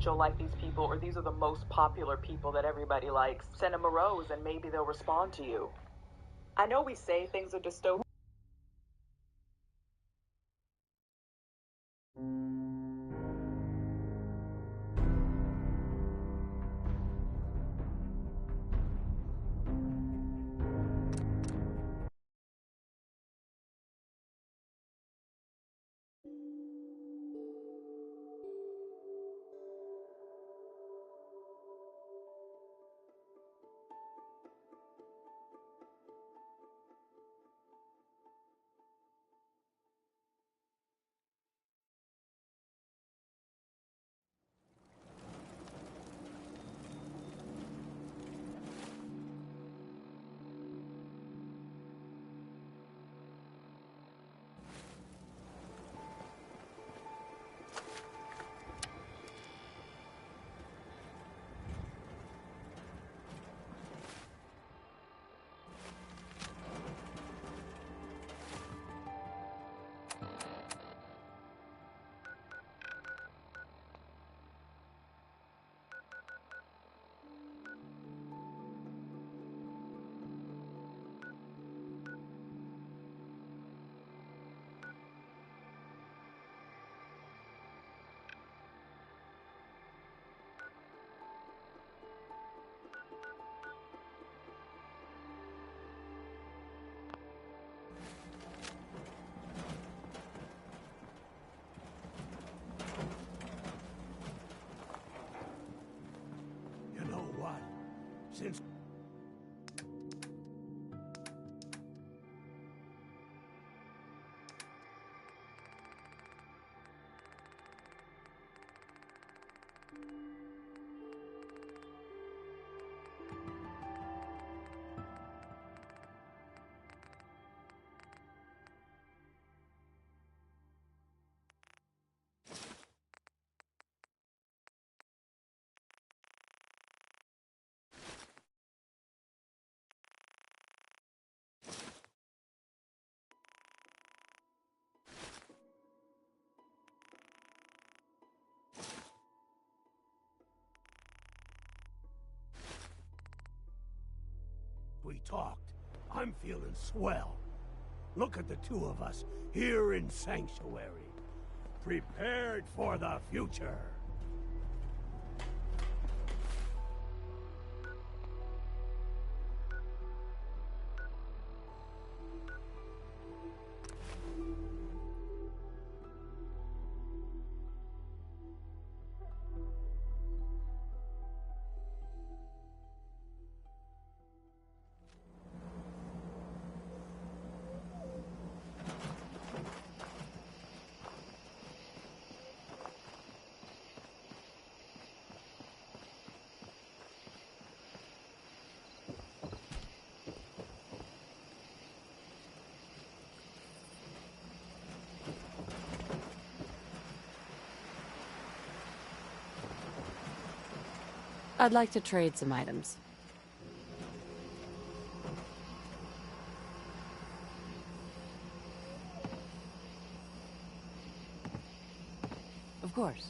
that you'll like these people, or these are the most popular people that everybody likes. Send them a rose and maybe they'll respond to you. I know we say things are dystopian. You know what? Since we talked, I'm feeling swell. Look at the two of us here in Sanctuary, prepared for the future. I'd like to trade some items. Of course.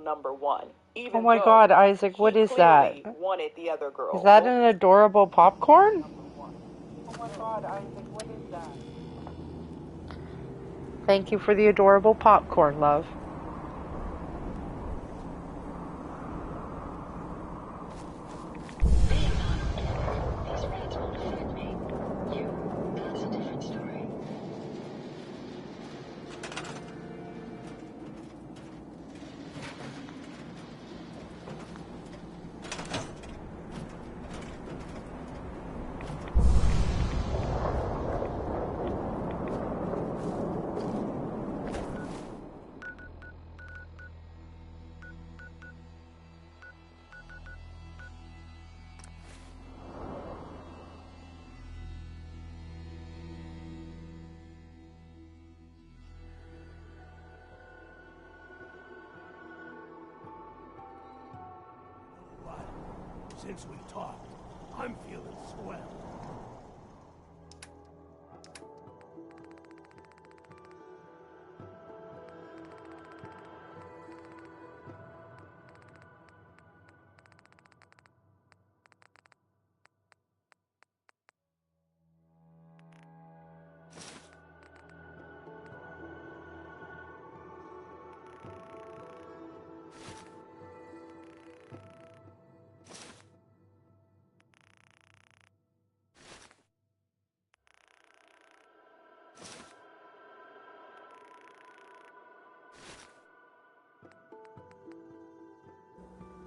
number one. Even Oh my though god, Isaac, what he is that? clearly wanted the other girl. Is that an adorable popcorn? Oh my god, Isaac, what is that? Thank you for the adorable popcorn, love. Since we talked, I'm feeling swell.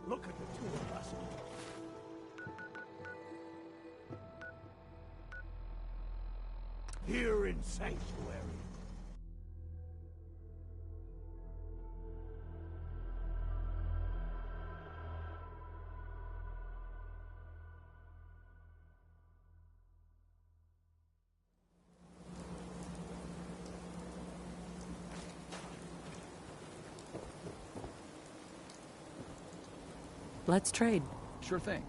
Look at the two of us. Here in Sanctuary. Let's trade. Sure thing.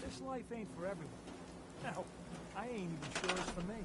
This life ain't for everyone. Hell, I ain't even sure it's for me.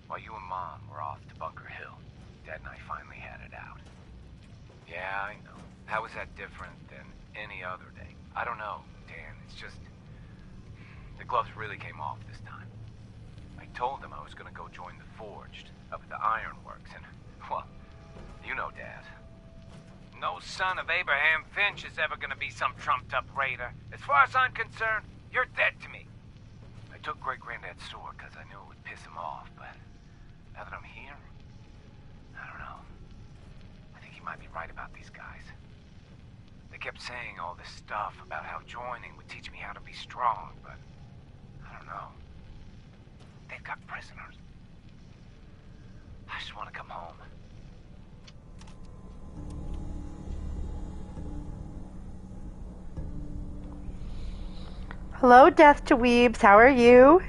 while you and Mom were off to Bunker Hill, Dad and I finally had it out. Yeah, I know. How is that different than any other day? I don't know, Dan. It's just... the gloves really came off this time. I told them I was gonna go join the Forged up at the Ironworks, and, well, you know, Dad. No son of Abraham Finch is ever gonna be some trumped-up raider. As far as I'm concerned, you're dead to me. I took Great-Granddad's sword because I knew it would piss him off, but now that I'm here, I don't know. I think he might be right about these guys. They kept saying all this stuff about how joining would teach me how to be strong, but I don't know. They've got prisoners. I just want to come home. Hello, Death to Weebs. How are you?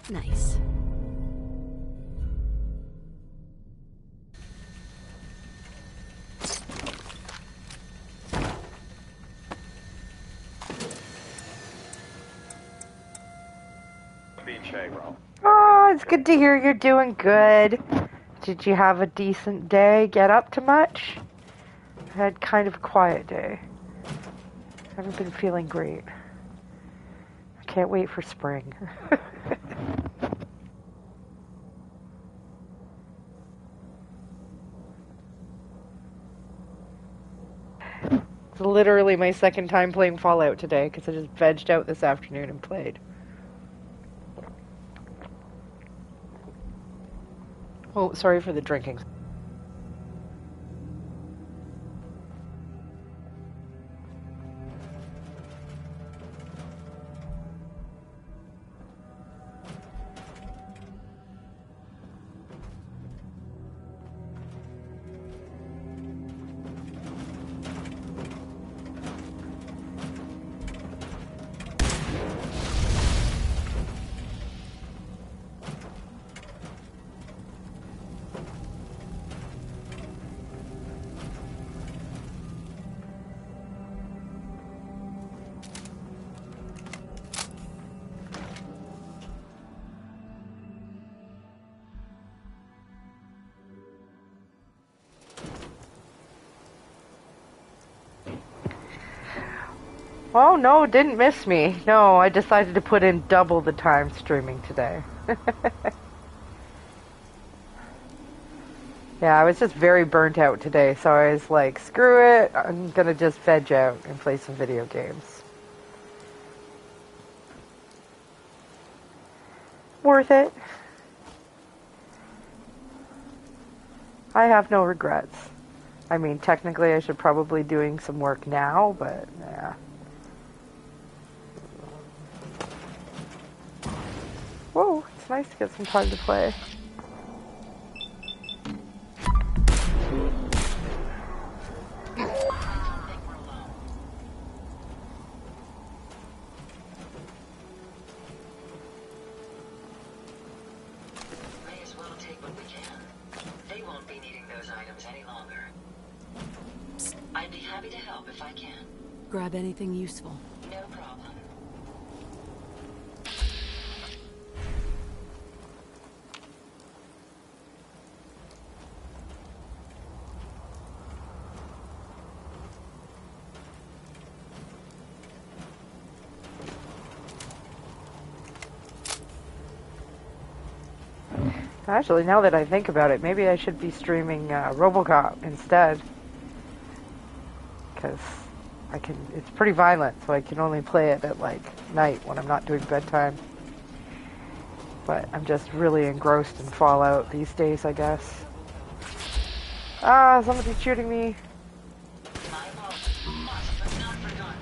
Nice. Oh, it's good to hear you're doing good. Did you have a decent day? Get up to much? I had kind of a quiet day. Haven't been feeling great. I can't wait for spring. It's literally my second time playing Fallout today because I just vegged out this afternoon and played. Oh, sorry for the drinking. Oh, no, didn't miss me. No, I decided to put in double the time streaming today. Yeah, I was just very burnt out today, so I was like, screw it, I'm gonna just veg out and play some video games. Worth it. I have no regrets. I mean, technically I should probably be doing some work now, but yeah. Whoa, it's nice to get some time to play. May as well take what we can. They won't be needing those items any longer. I'd be happy to help if I can. Grab anything useful. No problem. Actually, now that I think about it, maybe I should be streaming RoboCop instead. Because it's pretty violent, so I can only play it at, like, night when I'm not doing bedtime. But I'm just really engrossed in Fallout these days, I guess. Ah, somebody's shooting me. My fault. Must, but not forgotten.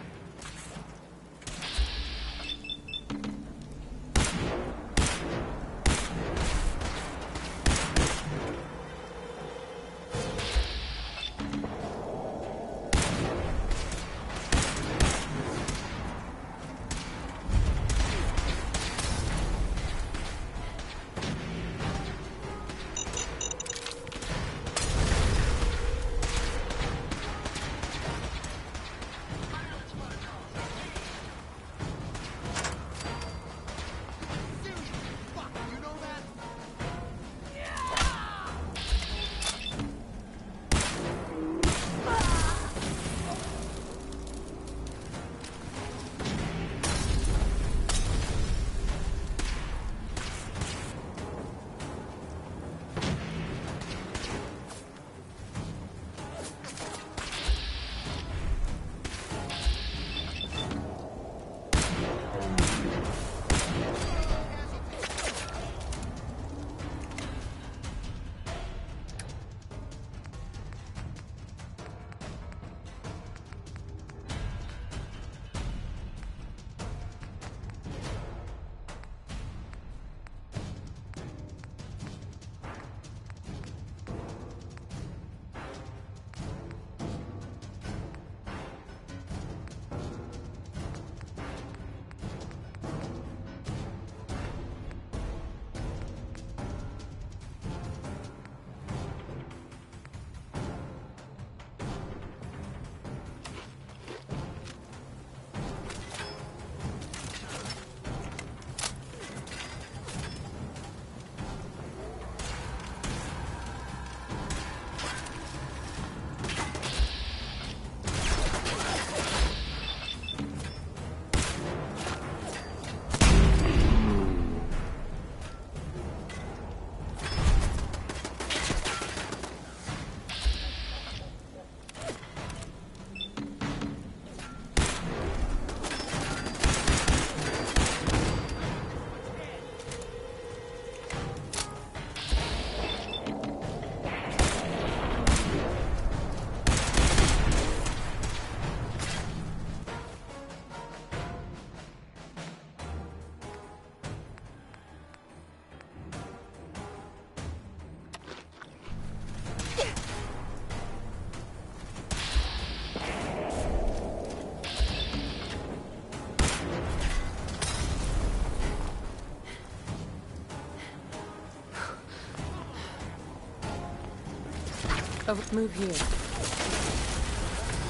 Oh, move here.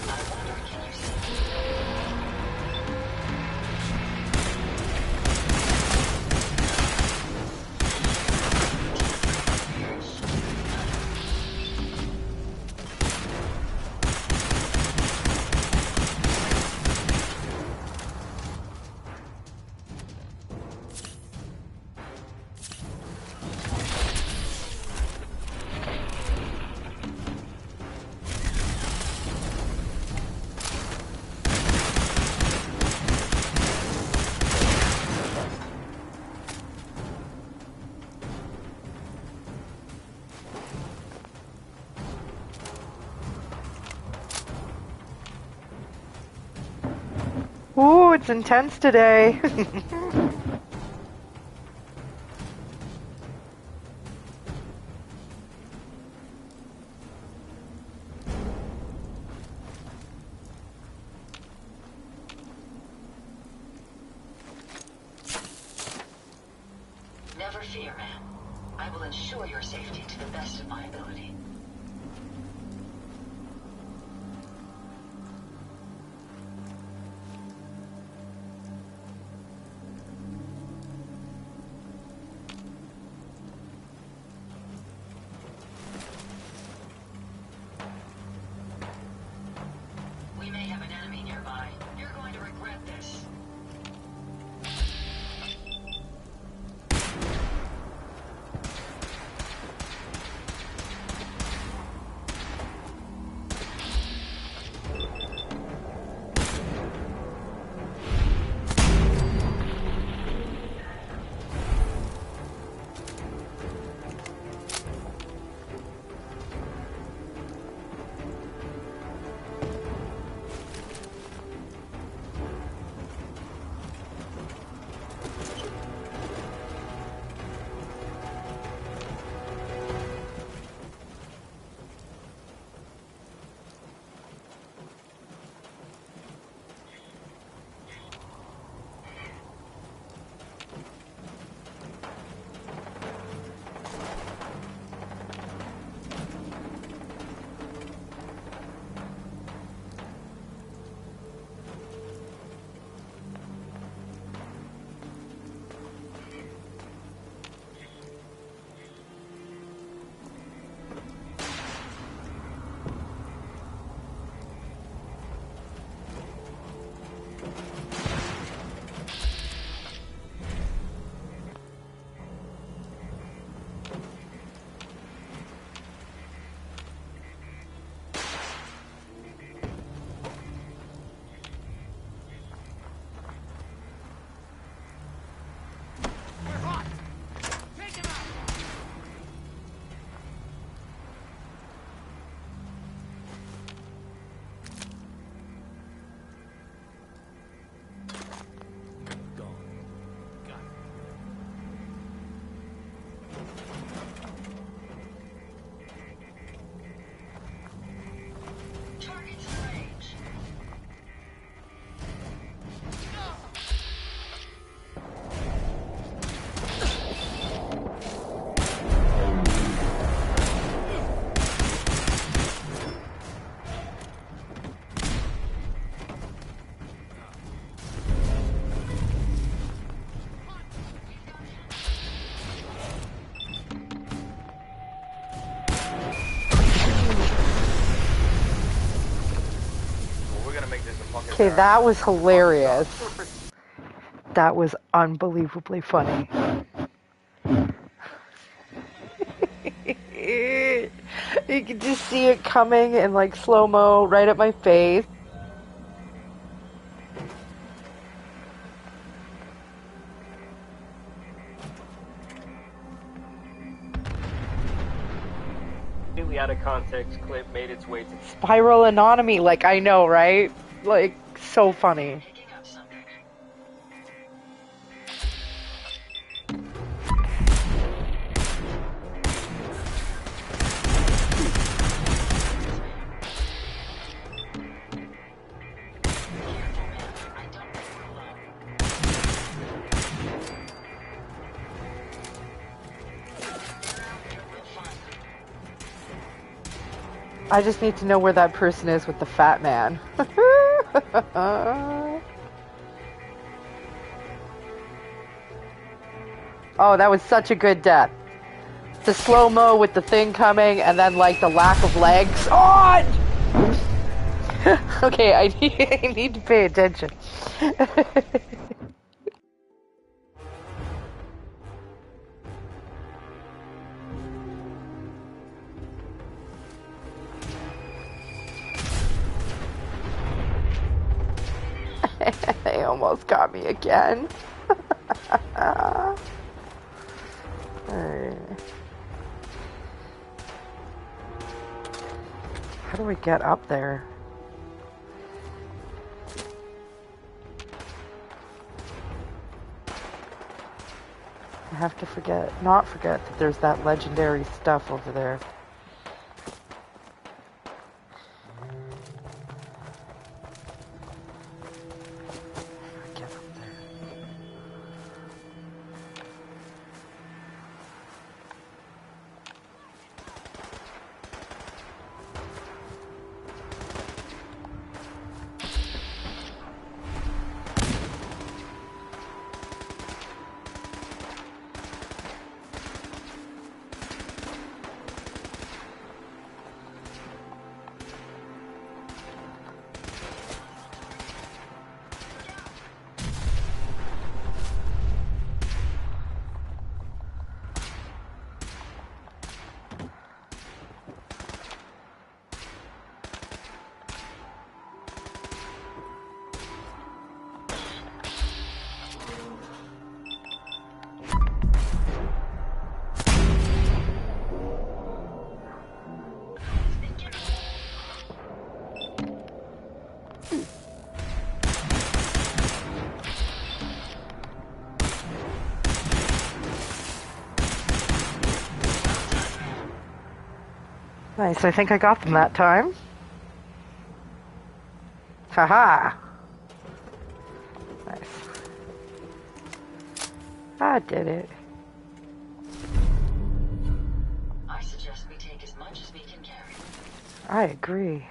I wonder, can you see? Ooh, it's intense today. Never fear, ma'am. I will ensure your safety to the best of my ability. We may have an enemy nearby. You're going to regret this. Target's in range. We're gonna make this a fucking Okay, that was hilarious. That was unbelievably funny. You could just see it coming in like slow-mo right at my face. Completely out of context clip made its way to Spiral Anatomy, like I know, right? Like, so funny. Picking up something. Careful, man. I don't think we're alone. We'll find them. I just need to know where that person is with the fat man. Oh, that was such a good death. The slow-mo with the thing coming and then like the lack of legs. Oh! Okay, I need to pay attention. They almost got me again. How do we get up there? I have to not forget that there's that legendary stuff over there. Get up there. Nice, I think I got them that time. Haha! Nice. I did it. I suggest we take as much as we can carry. I agree.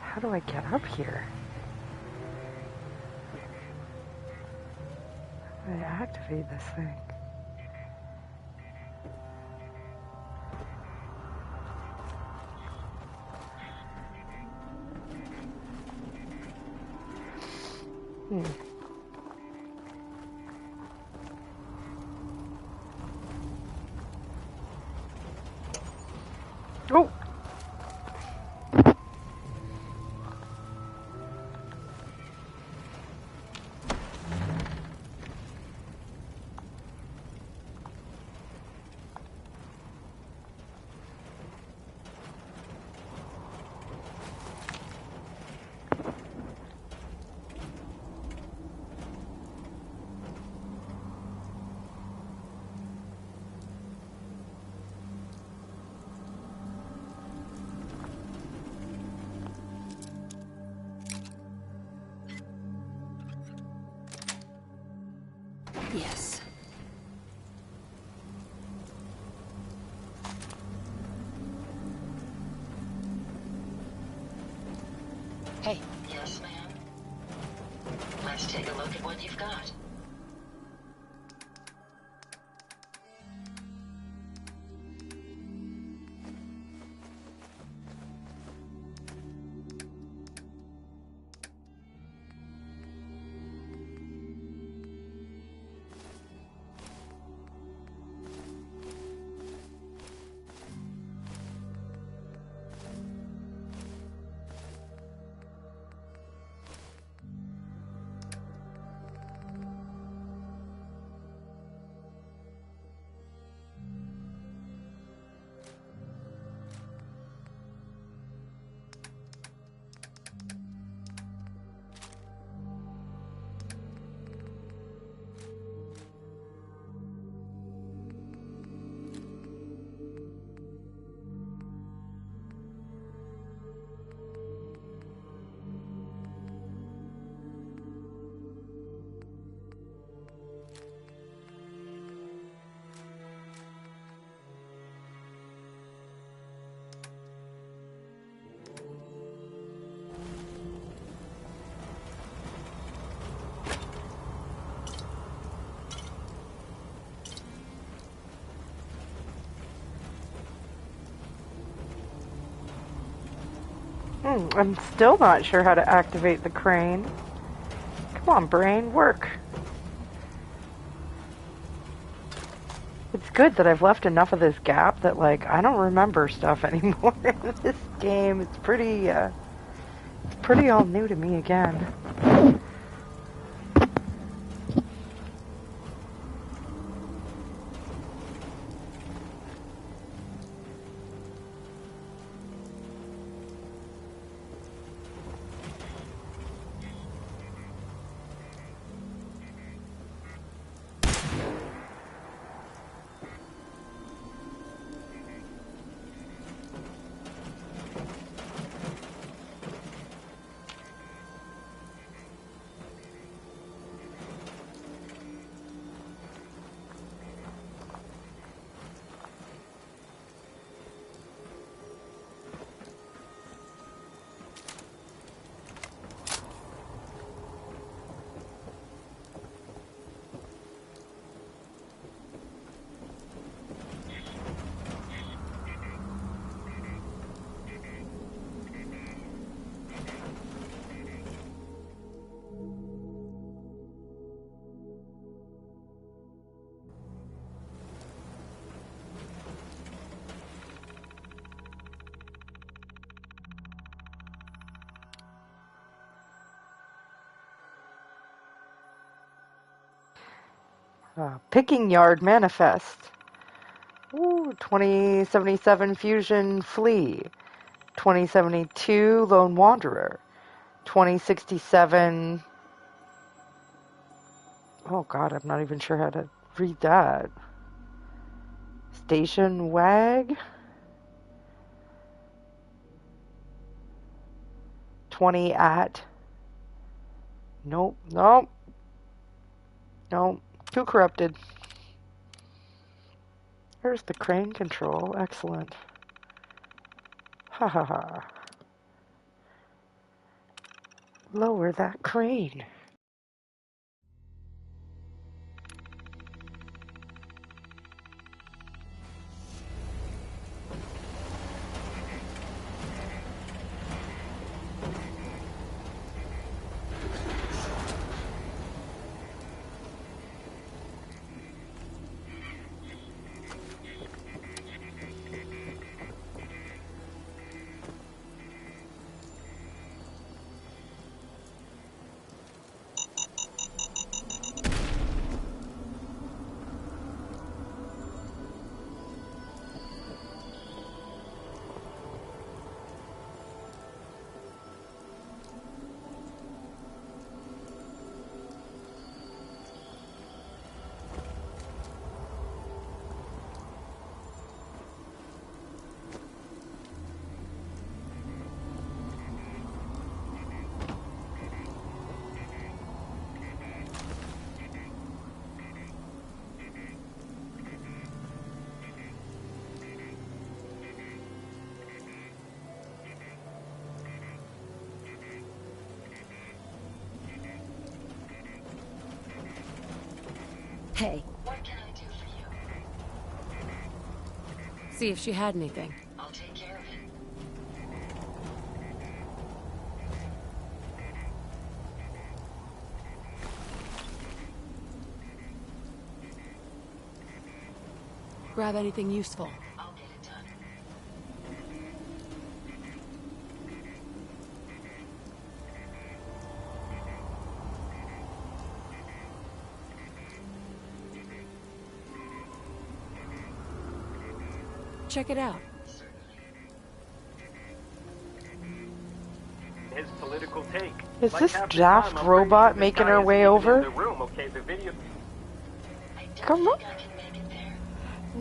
How do I get up here? How do I activate this thing? Oh! Yes. Hey. Yes, ma'am. Let's take a look at what you've got. I'm still not sure how to activate the crane. Come on, brain, work. It's good that I've left enough of this gap that, like, I don't remember stuff anymore in this game. It's pretty all new to me again. Picking Yard Manifest. Ooh, 2077 Fusion Flea. 2072 Lone Wanderer. 2067... Oh god, I'm not even sure how to read that. Station Wag. 20 at... Nope. Too corrupted. Here's the crane control. Excellent. Ha ha ha. Lower that crane. Hey. What can I do for you? See if she had anything. I'll take care of it. Grab anything useful. I'll get it done. Check it out. His political take. Is Like this half the daft time, I'm robot pretty sure making this her guy way isn't even over? in the room, okay? The video. I don't Come on. think I can make it there.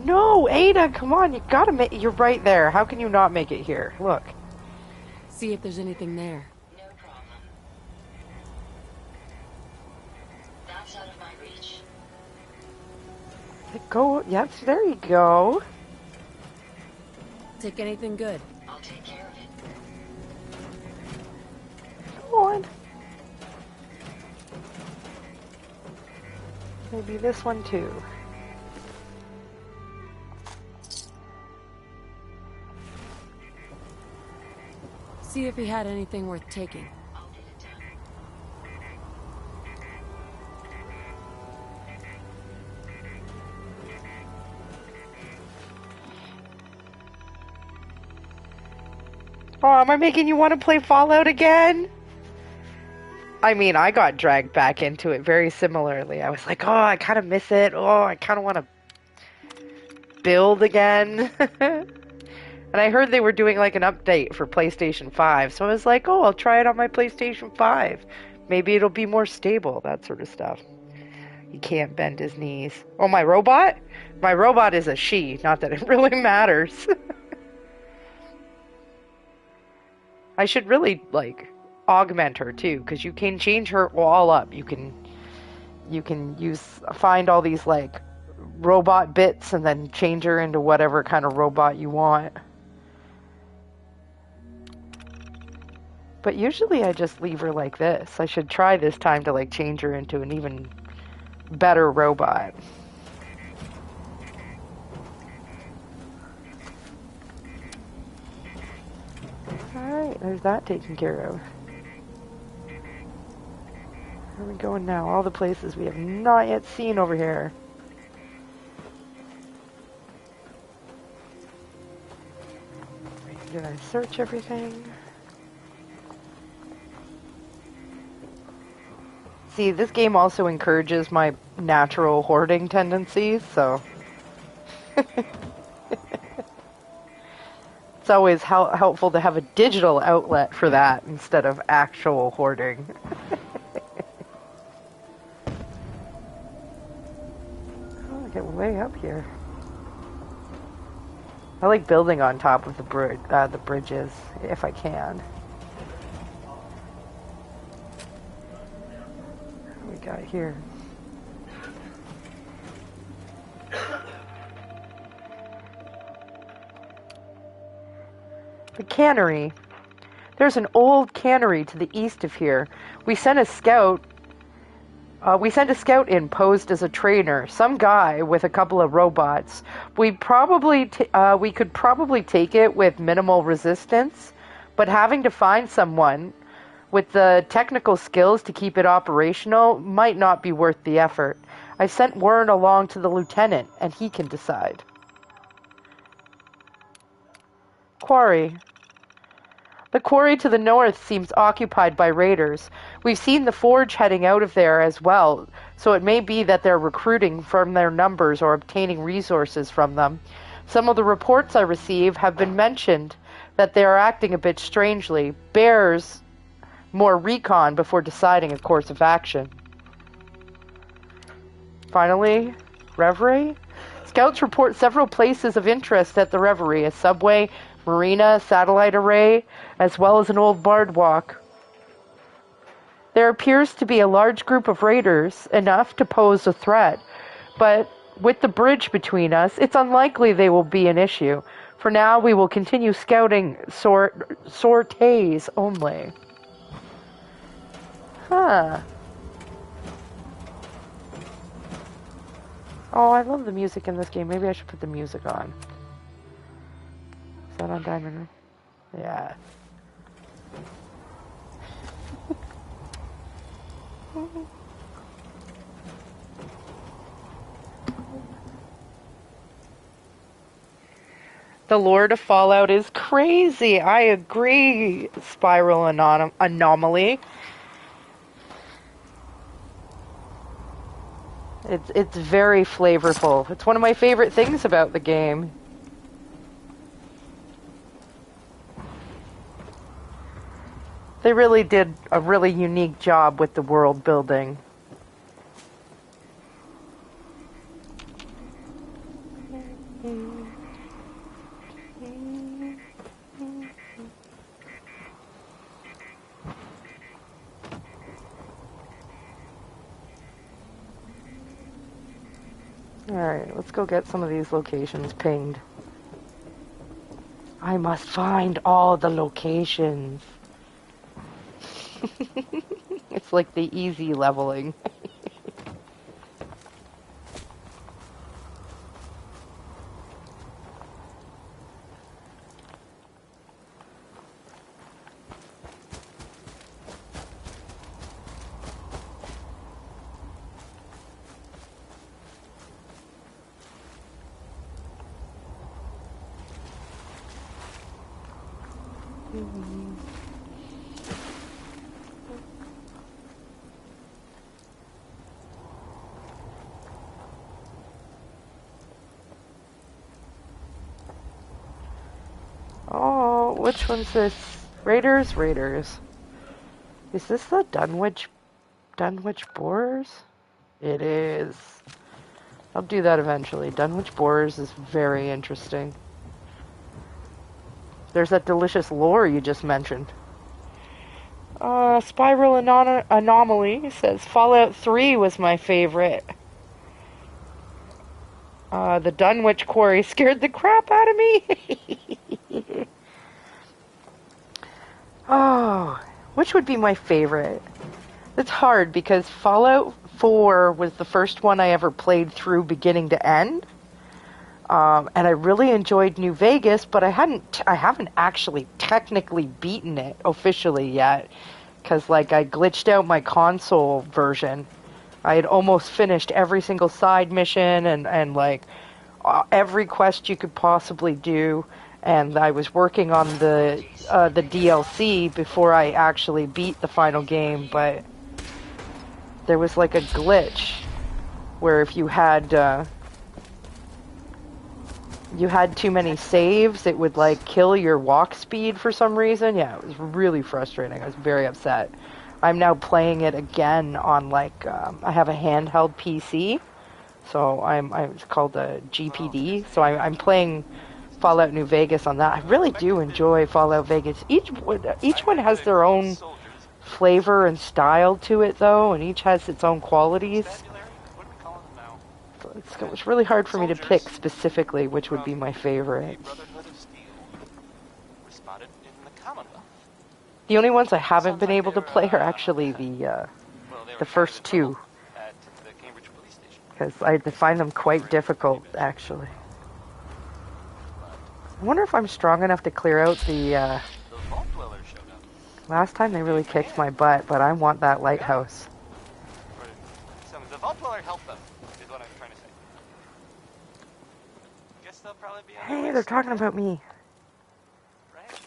No, Ada, come on. You gotta make... You're right there. How can you not make it here? Look. See if there's anything there. No problem. That's out of my reach. Go... Yes, there you go. Take anything good. I'll take care of it. Come on. Maybe this one too. See See if he had anything worth taking. I'll get it down. Oh, am I making you want to play Fallout again? I mean, I got dragged back into it very similarly. I was like, oh, I kind of miss it. Oh, I kind of want to build again. And I heard they were doing like an update for PlayStation 5. So I was like, oh, I'll try it on my PlayStation 5. Maybe it'll be more stable, that sort of stuff. He can't bend his knees. Oh, my robot? My robot is a she. Not that it really matters. I should really, like, augment her, too, because you can change her all up. You can find all these, like, robot bits and then change her into whatever kind of robot you want. But usually I just leave her like this. I should try this time to, like, change her into an even better robot. Alright, there's that taken care of. Where are we going now? All the places we have not yet seen over here. Did I search everything? See, this game also encourages my natural hoarding tendencies, so... It's always helpful to have a digital outlet for that instead of actual hoarding. Oh, I get way up here. I like building on top of the bridges, if I can. What do we got here? The cannery. There's an old cannery to the east of here. We sent a scout in posed as a trainer, some guy with a couple of robots. We could probably take it with minimal resistance, but having to find someone with the technical skills to keep it operational might not be worth the effort. I sent word along to the lieutenant, and he can decide. Quarry. The quarry to the north seems occupied by raiders. We've seen the forge heading out of there as well, so it may be that they're recruiting from their numbers or obtaining resources from them. Some of the reports I receive have been mentioned that they are acting a bit strangely. Bears more recon before deciding a course of action. Finally, Reverie. Scouts report several places of interest at the Reverie, a subway, marina, satellite array, as well as an old bard walk. There appears to be a large group of raiders, enough to pose a threat, but with the bridge between us, it's unlikely they will be an issue. For now, we will continue scouting sorties only. Huh. Oh, I love the music in this game. Maybe I should put the music on. Is that on Diamond Ring? Yeah. The Lord of Fallout is crazy. I agree, Spiral Anomaly. It's very flavorful. It's one of my favorite things about the game. They really did a really unique job with the world building. Alright, let's go get some of these locations pinged. I must find all the locations. It's like the easy leveling. Oh, which one's this? Raiders? Raiders. Is this the Dunwich Borers? It is. I'll do that eventually. Dunwich Borers is very interesting. There's that delicious lore you just mentioned. Spiral Anomaly says Fallout 3 was my favorite. The Dunwich Quarry scared the crap out of me. Oh, which would be my favorite? It's hard because Fallout 4 was the first one I ever played through beginning to end. And I really enjoyed New Vegas, but I haven't actually technically beaten it officially yet. Because, like, I glitched out my console version. I had almost finished every single side mission and every quest you could possibly do. And I was working on the DLC before I actually beat the final game, but there was like a glitch where if you had too many saves, it would like kill your walk speed for some reason. Yeah, it was really frustrating. I was very upset. I'm now playing it again on like I have a handheld PC, so it's called a GPD. So I'm playing Fallout New Vegas on that. I really do enjoy Fallout Vegas. Each one has their own flavor and style to it, though, and each has its own qualities. So it's really hard for me to pick specifically which would be my favorite. The only ones I haven't been able to play are actually the first two, because I find them quite difficult, actually. I wonder if I'm strong enough to clear out the, last time they really kicked my butt, but I want that lighthouse. The Vault Dweller helped them, is what I'm trying to say. Guess they'll probably be on Hey, they're talking about me. Right?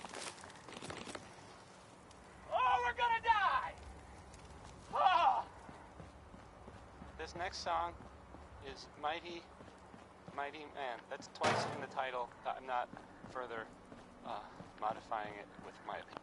Oh, we're gonna die! Oh! This next song is Mighty Man. That's twice in the title. I'm not further modifying it with my opinion.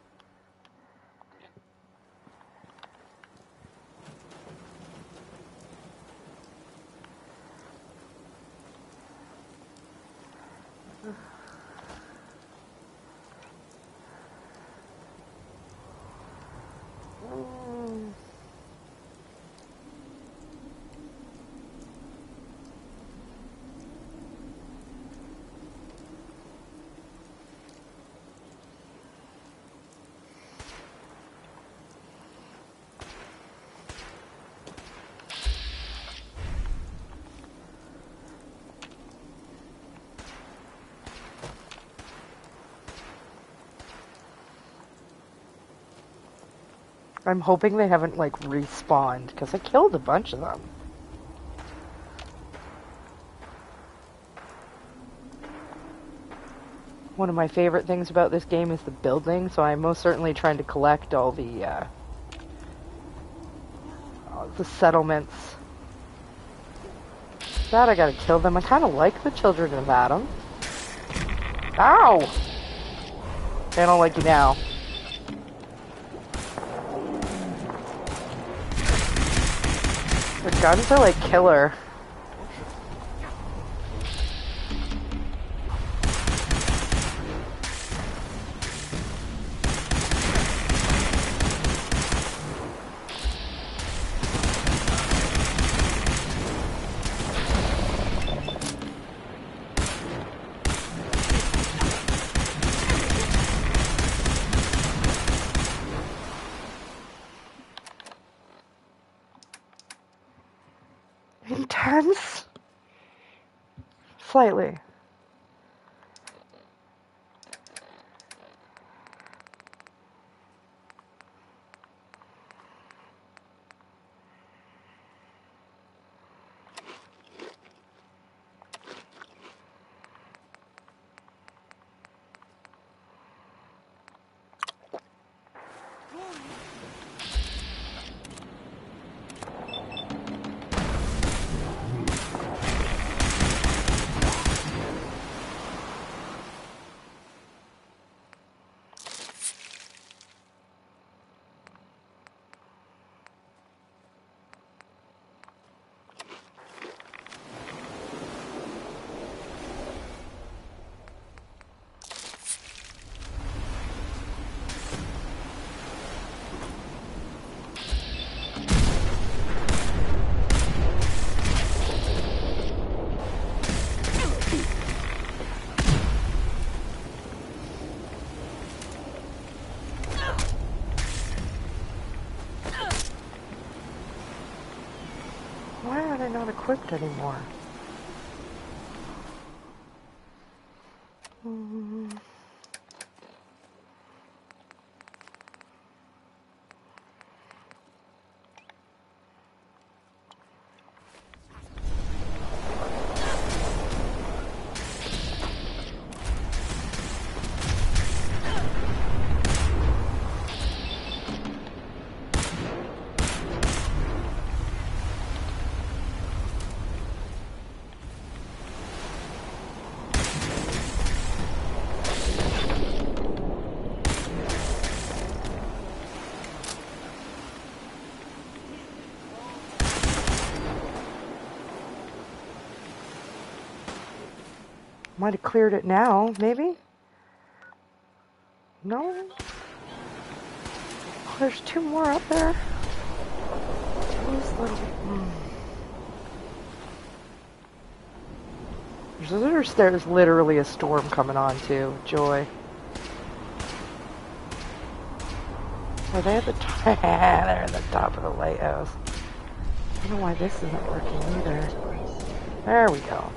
I'm hoping they haven't, like, respawned, because I killed a bunch of them. One of my favorite things about this game is the building, so I'm most certainly trying to collect all the settlements. That I gotta kill them. I kind of like the Children of Adam. Ow! I don't like you now. The guns are like killer. Intense? Slightly. equipped anymore. Might have cleared it now, maybe? No? Oh, there's two more up there. These little... There's literally a storm coming on, too. Joy. Are they at the top? They're at the top of the lighthouse. I don't know why this isn't working either. There we go.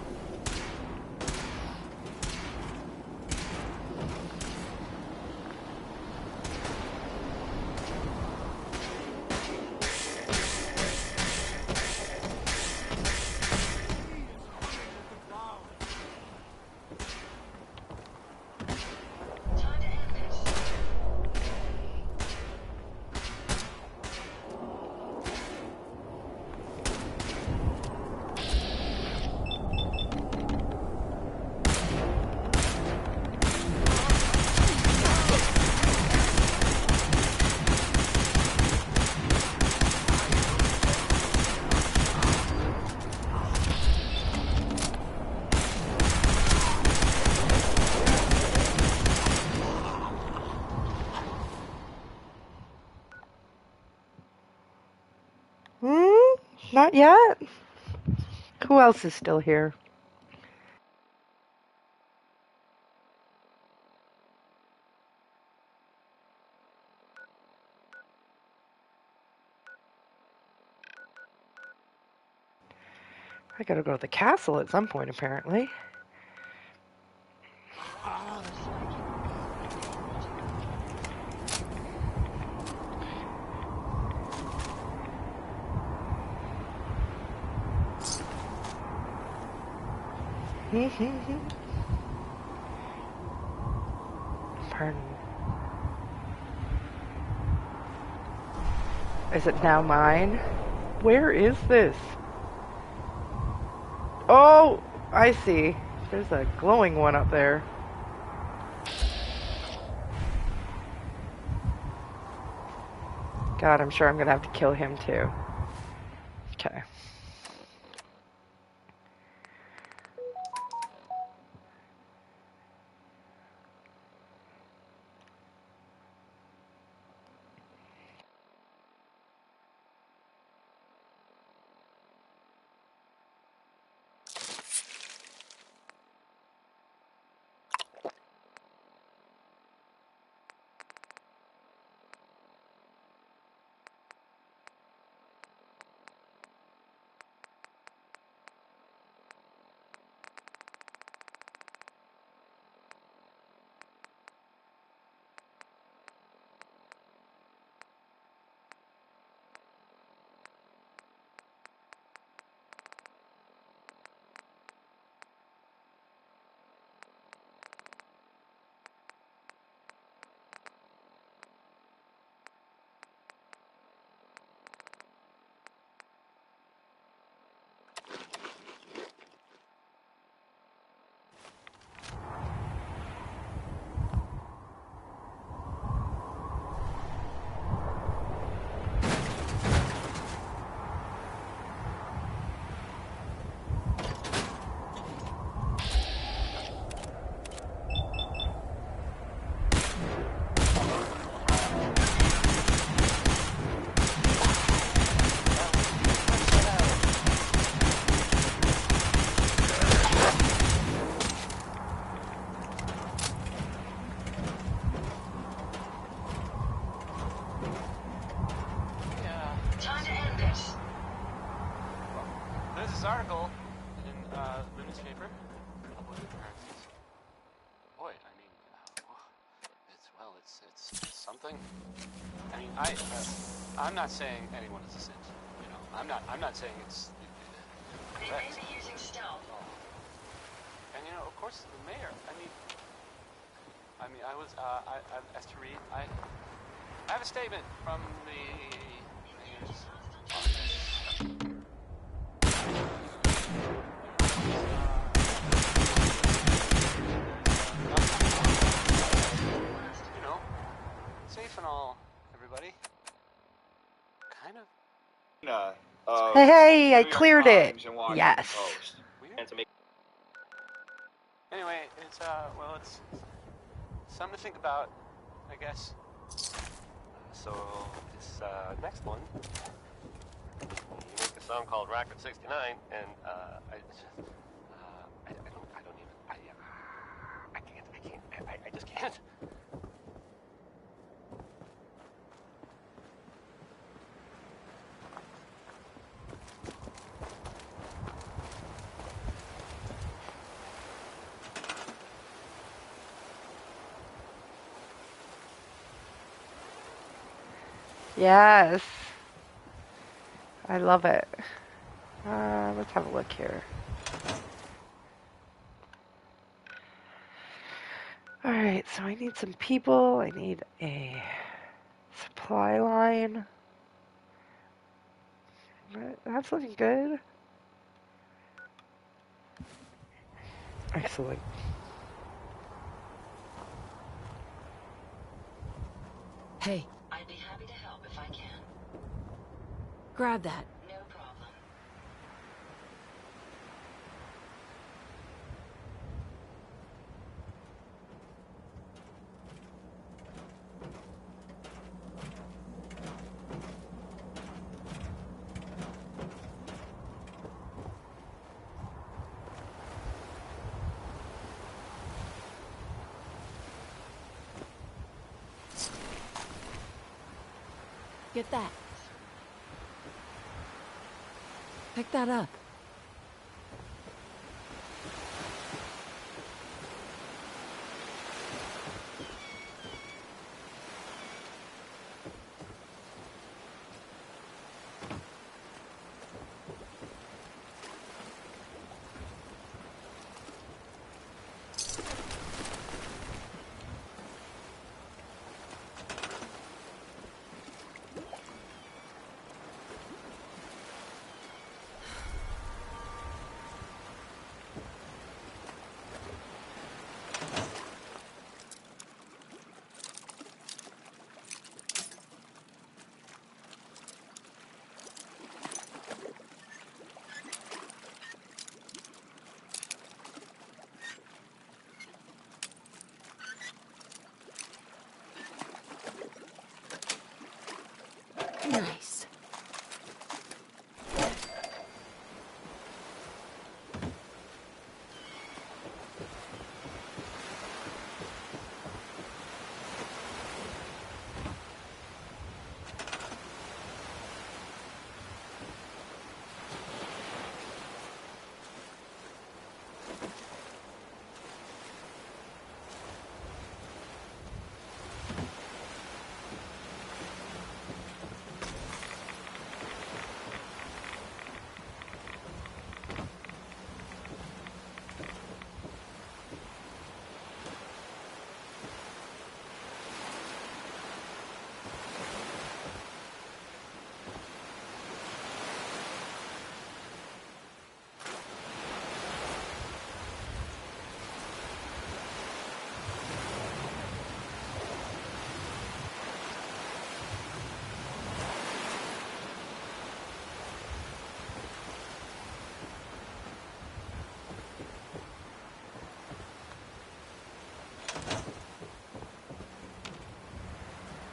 Not yet. Who else is still here? I gotta go to the castle at some point, apparently. Pardon. Is it now mine? Where is this? Oh, I see. There's a glowing one up there. God, I'm sure I'm gonna have to kill him too. Okay. it's something. I mean, I'm not saying anyone is a cinch. You know, I'm not saying it's They correct. may be using stealth. And you know, of course, the mayor. I mean, I was as to read. I have a statement from the mayor's office. You know, safe and all, everybody. Kind of Hey, I cleared it. Yes. weird. Anyway, it's well, it's something to think about, I guess. So this next one, you make a song called Rocket 69, and I just can't. Yes. I love it. Let's have a look here. Alright, so I need some people. I need a supply line. That's looking good. Excellent. Hey, I'd be happy to help if I can. grab that. No problem. Get that. Pick that up. Nice.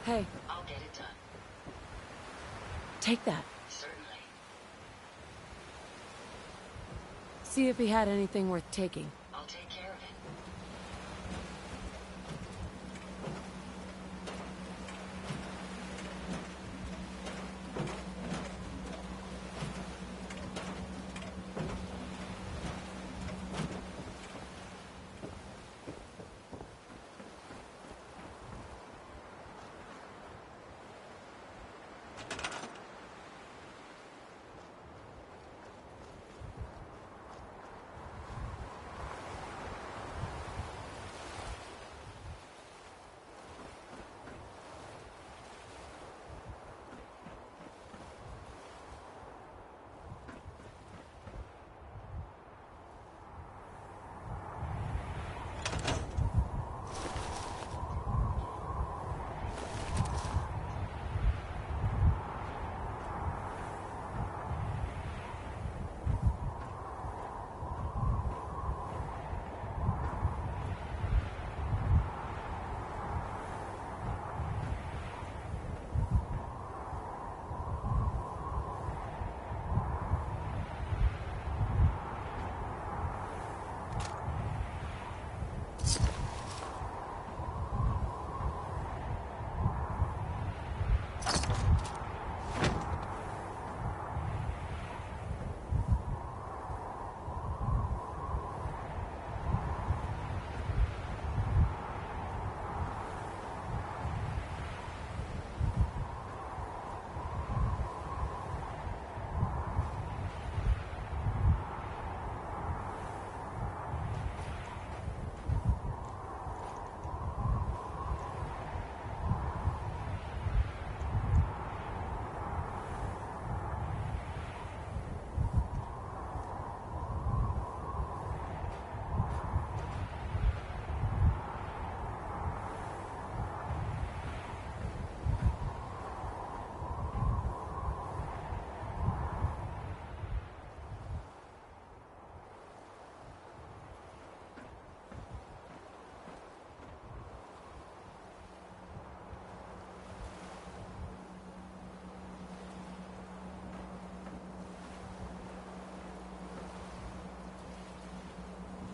Hey, I'll get it done. take that. Certainly. See if he had anything worth taking. I'll take care of it.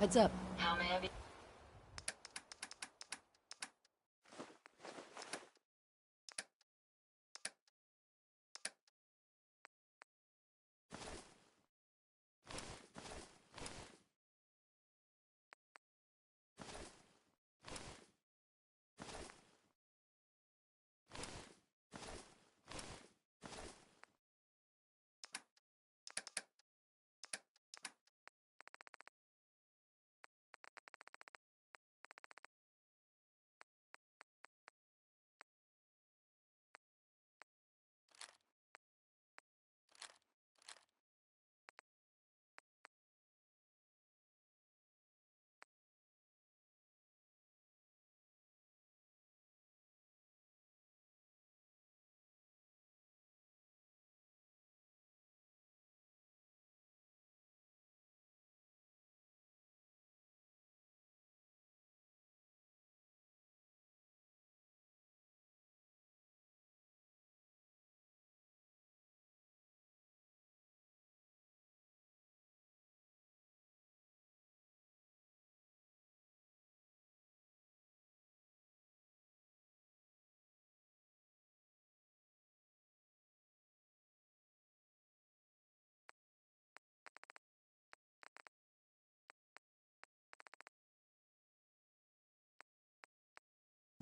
Heads up. How may I be?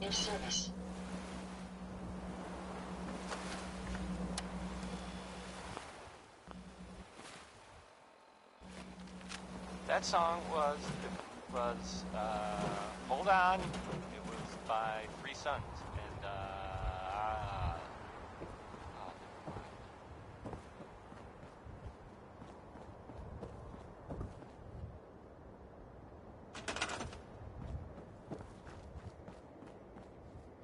Your service. That song was Hold On. It was by Three Sons. And,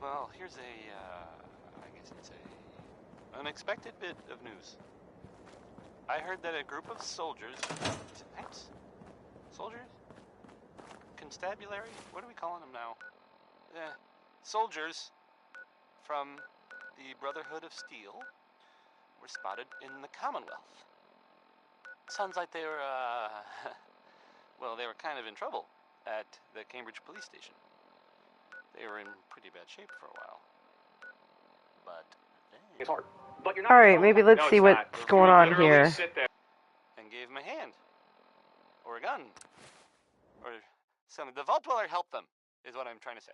well, here's I guess it's a unexpected bit of news. I heard that a group of soldiers, soldiers? Constabulary? What are we calling them now? Soldiers from the Brotherhood of Steel were spotted in the Commonwealth. Sounds like they were, well, they were kind of in trouble at the Cambridge police station. They were in pretty bad shape for a while. But it's hard. But you're not. All right, maybe let's see what's going on here. Sit there and gave him a hand, or a gun, or something. The Vault Dweller helped them, is what I'm trying to say.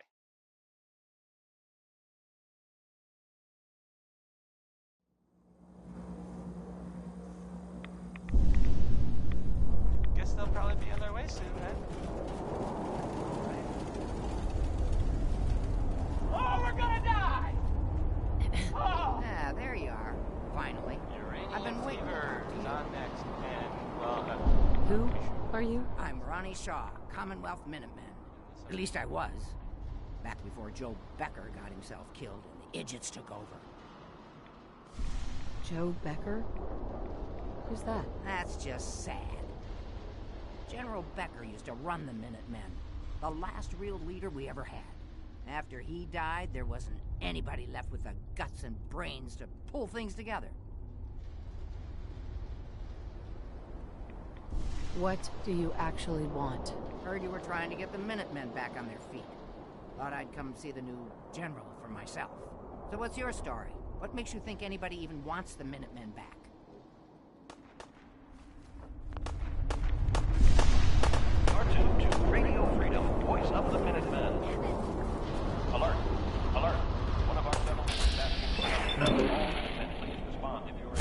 Guess they'll probably be on their way soon, then. Oh, we're gonna die! Ah, there you are. Finally. I've been waiting. Is on next, and well, Who are you? I'm Ronnie Shaw, Commonwealth Minutemen. At least I was. Back before Joe Becker got himself killed and the Idiots took over. Joe Becker? Who's that? That's just sad. General Becker used to run the Minutemen. The last real leader we ever had. After he died, there wasn't anybody left with the guts and brains to pull things together. What do you actually want? Heard you were trying to get the Minutemen back on their feet. Thought I'd come see the new general for myself. So what's your story? What makes you think anybody even wants the Minutemen back? R2 to Radio Freedom, voice of the Minutemen. Alert! Alert! One of our settlements is asking all Minutemen, please respond if you are...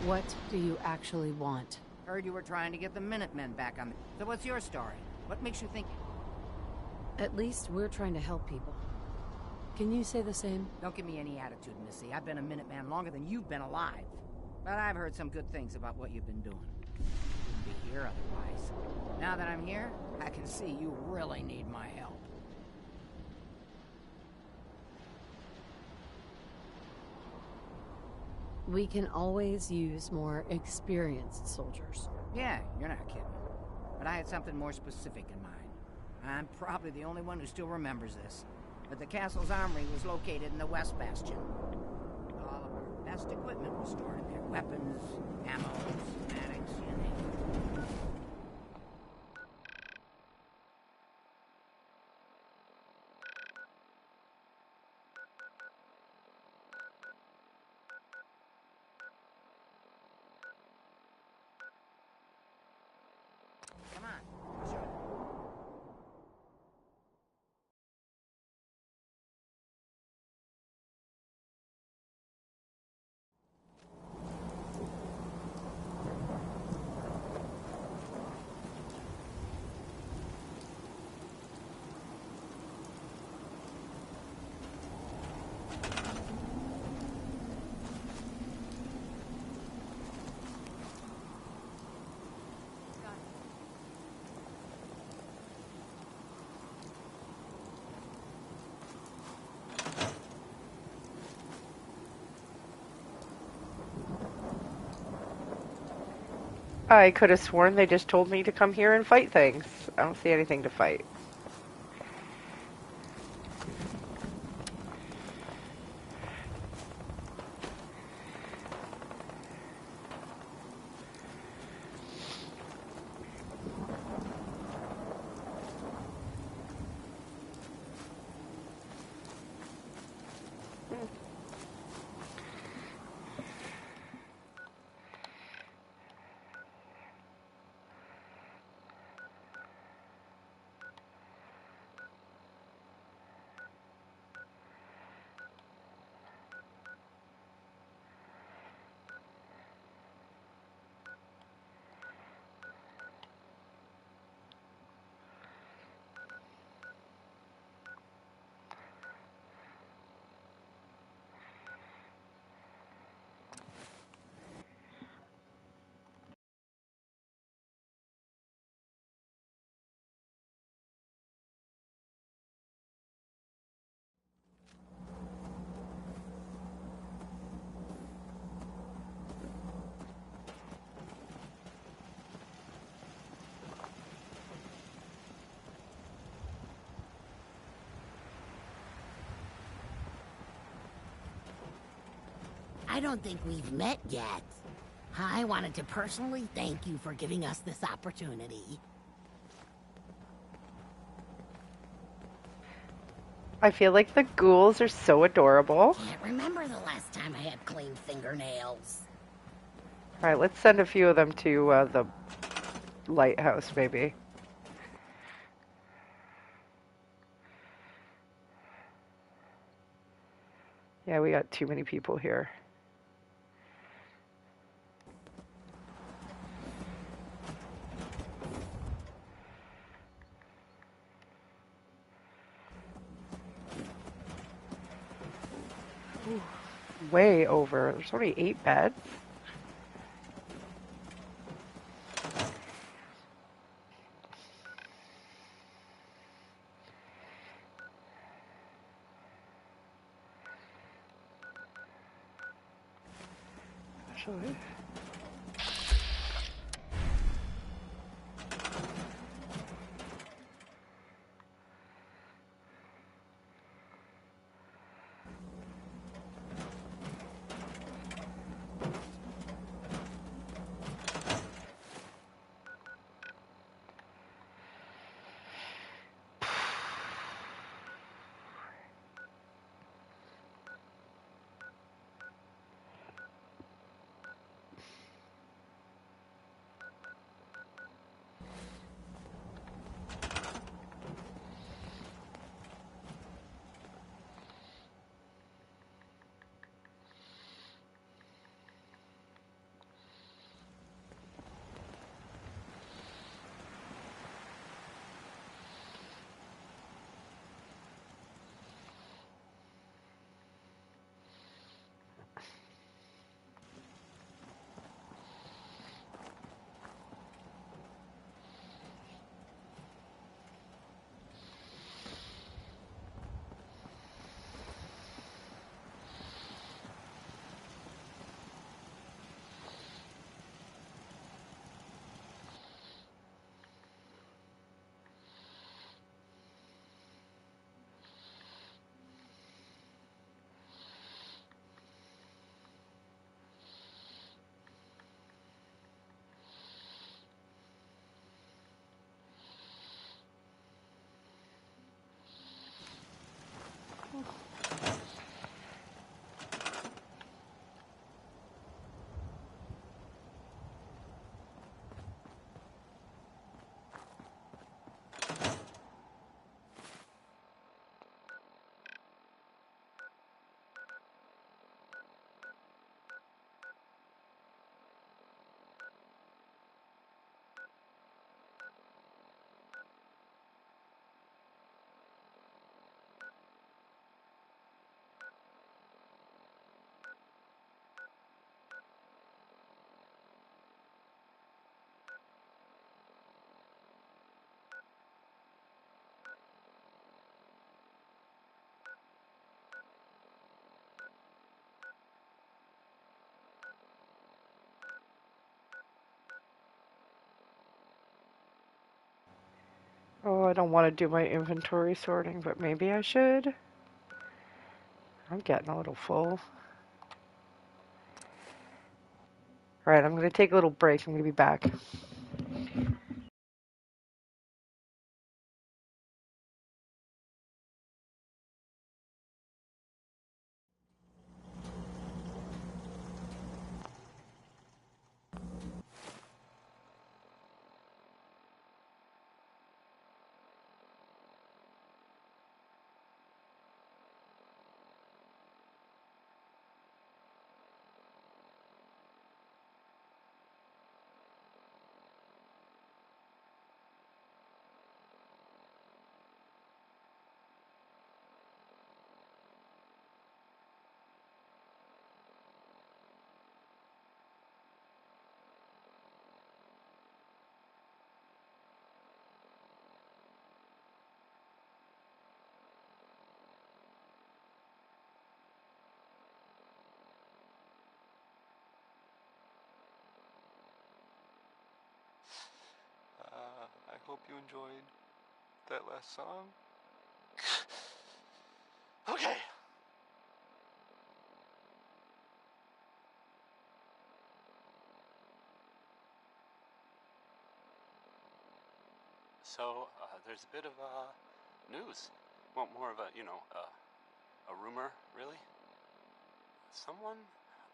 What do you actually want? Heard you were trying to get the Minutemen back on the... So what's your story? What makes you think... At least we're trying to help people. Can you say the same? Don't give me any attitude, Missy. I've been a Minuteman longer than you've been alive. But I've heard some good things about what you've been doing. Wouldn't be here otherwise. Now that I'm here, I can see you really need my help. We can always use more experienced soldiers. Yeah, you're not kidding. But I had something more specific in mind. I'm probably the only one who still remembers this. But the castle's armory was located in the West Bastion. All of our best equipment was stored in there. Weapons, ammo, schematics, you name it. Come on, show them. I could have sworn they just told me to come here and fight things. I don't see anything to fight. I don't think we've met yet. I wanted to personally thank you for giving us this opportunity. I feel like the ghouls are so adorable. Can't remember the last time I had clean fingernails. Alright, let's send a few of them to the lighthouse, maybe. Yeah, we got too many people here. Ooh, way over. There's only 8 beds. Actually. Oh, I don't want to do my inventory sorting, but maybe I should. I'm getting a little full. Alright, I'm going to take a little break. I'm going to be back. I hope you enjoyed that last song. Okay. So, there's a bit of news. Well, more of a, a rumor, really. Someone,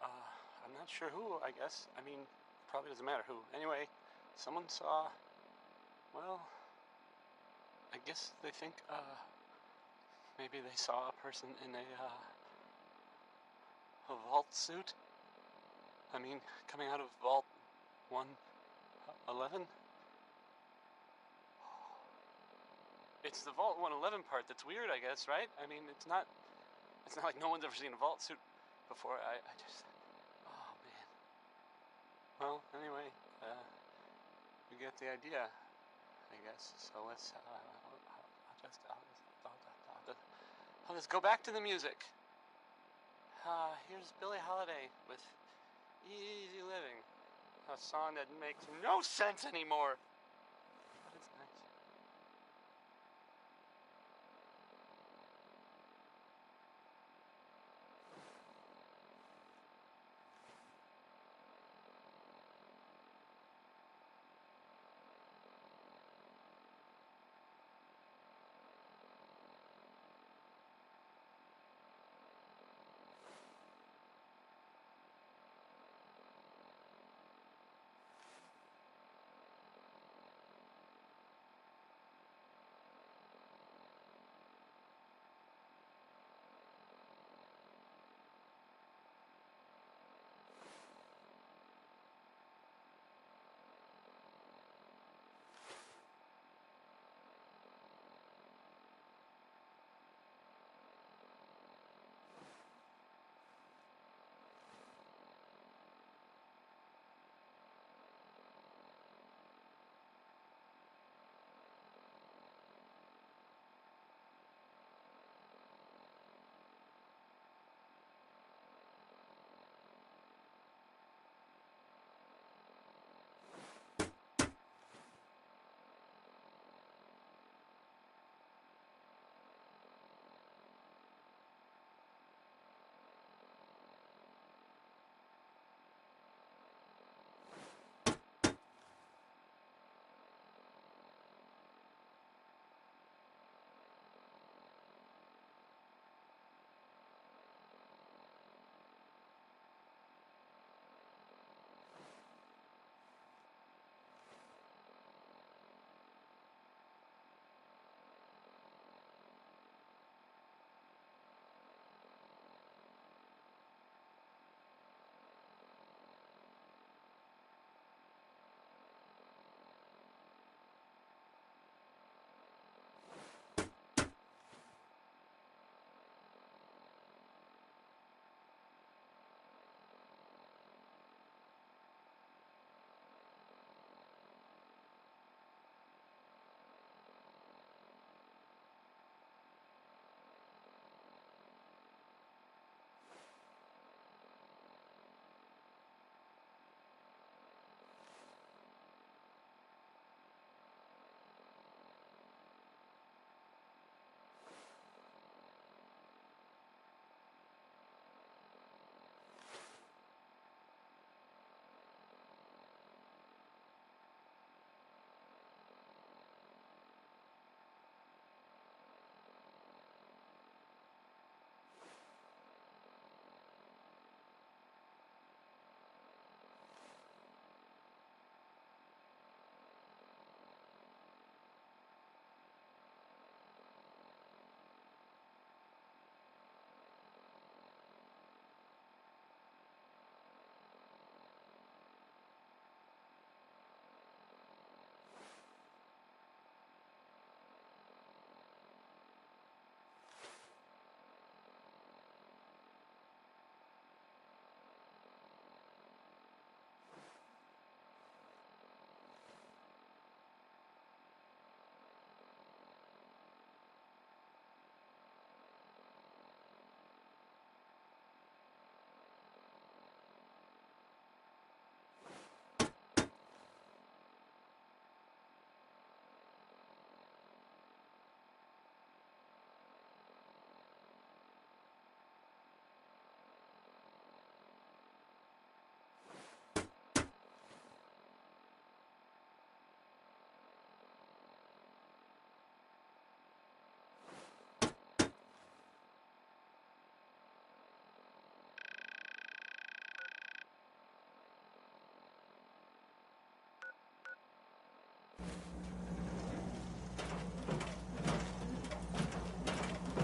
I'm not sure who, I guess. I mean, probably doesn't matter who. Anyway, someone saw, well, I guess they think, maybe they saw a person in a vault suit. I mean, coming out of Vault 111? It's the Vault 111 part that's weird, I guess, right? I mean, it's not like no one's ever seen a vault suit before. I just, oh man. Well, anyway, you get the idea, I guess. So let's, I'll just go back to the music. Here's Billie Holiday with Easy Living, a song that makes no sense anymore. But it's nice.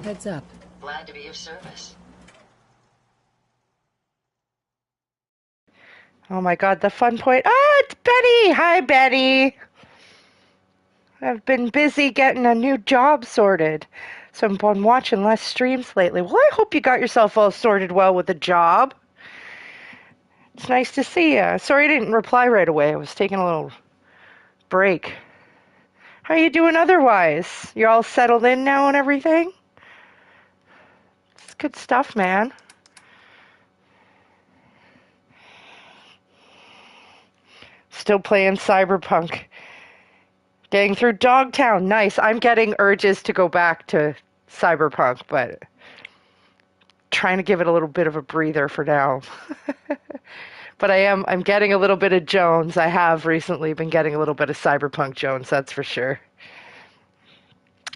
Heads up. Glad to be of service. Oh my god, the fun point. Ah, it's Betty! Hi, Betty! I've been busy getting a new job sorted, so I've been watching less streams lately. Well, I hope you got yourself all sorted well with the job. It's nice to see you. Sorry I didn't reply right away. I was taking a little break. How you doing otherwise? You all settled in now and everything? It's good stuff, man. Still playing Cyberpunk. Getting through Dogtown. Nice. I'm getting urges to go back to Cyberpunk, but trying to give it a little bit of a breather for now. But I'm getting a little bit of Jones. I have recently been getting a little bit of Cyberpunk Jones, that's for sure.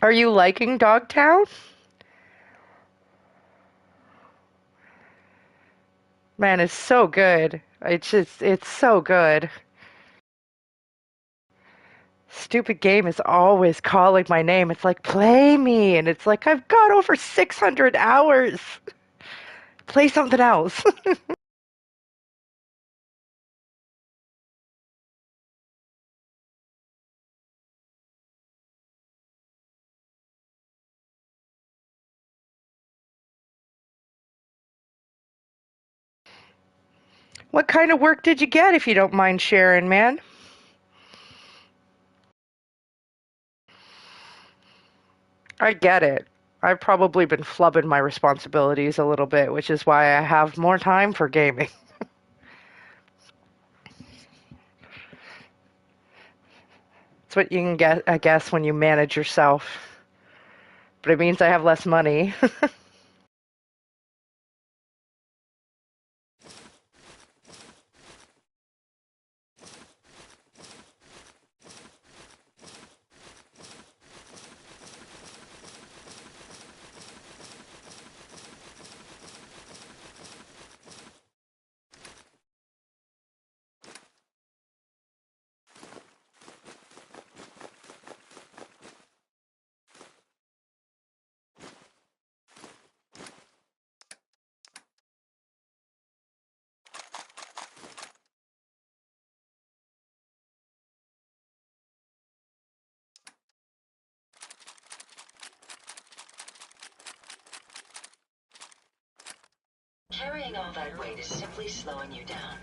Are you liking Dogtown? Man, it's so good. It's so good. Stupid game is always calling my name. It's like, play me. And it's like, I've got over 600 hours. Play something else. What kind of work did you get, if you don't mind sharing, man? I get it. I've probably been flubbing my responsibilities a little bit, which is why I have more time for gaming. It's what you can get, I guess, when you manage yourself. But it means I have less money. Carrying all that weight is simply slowing you down.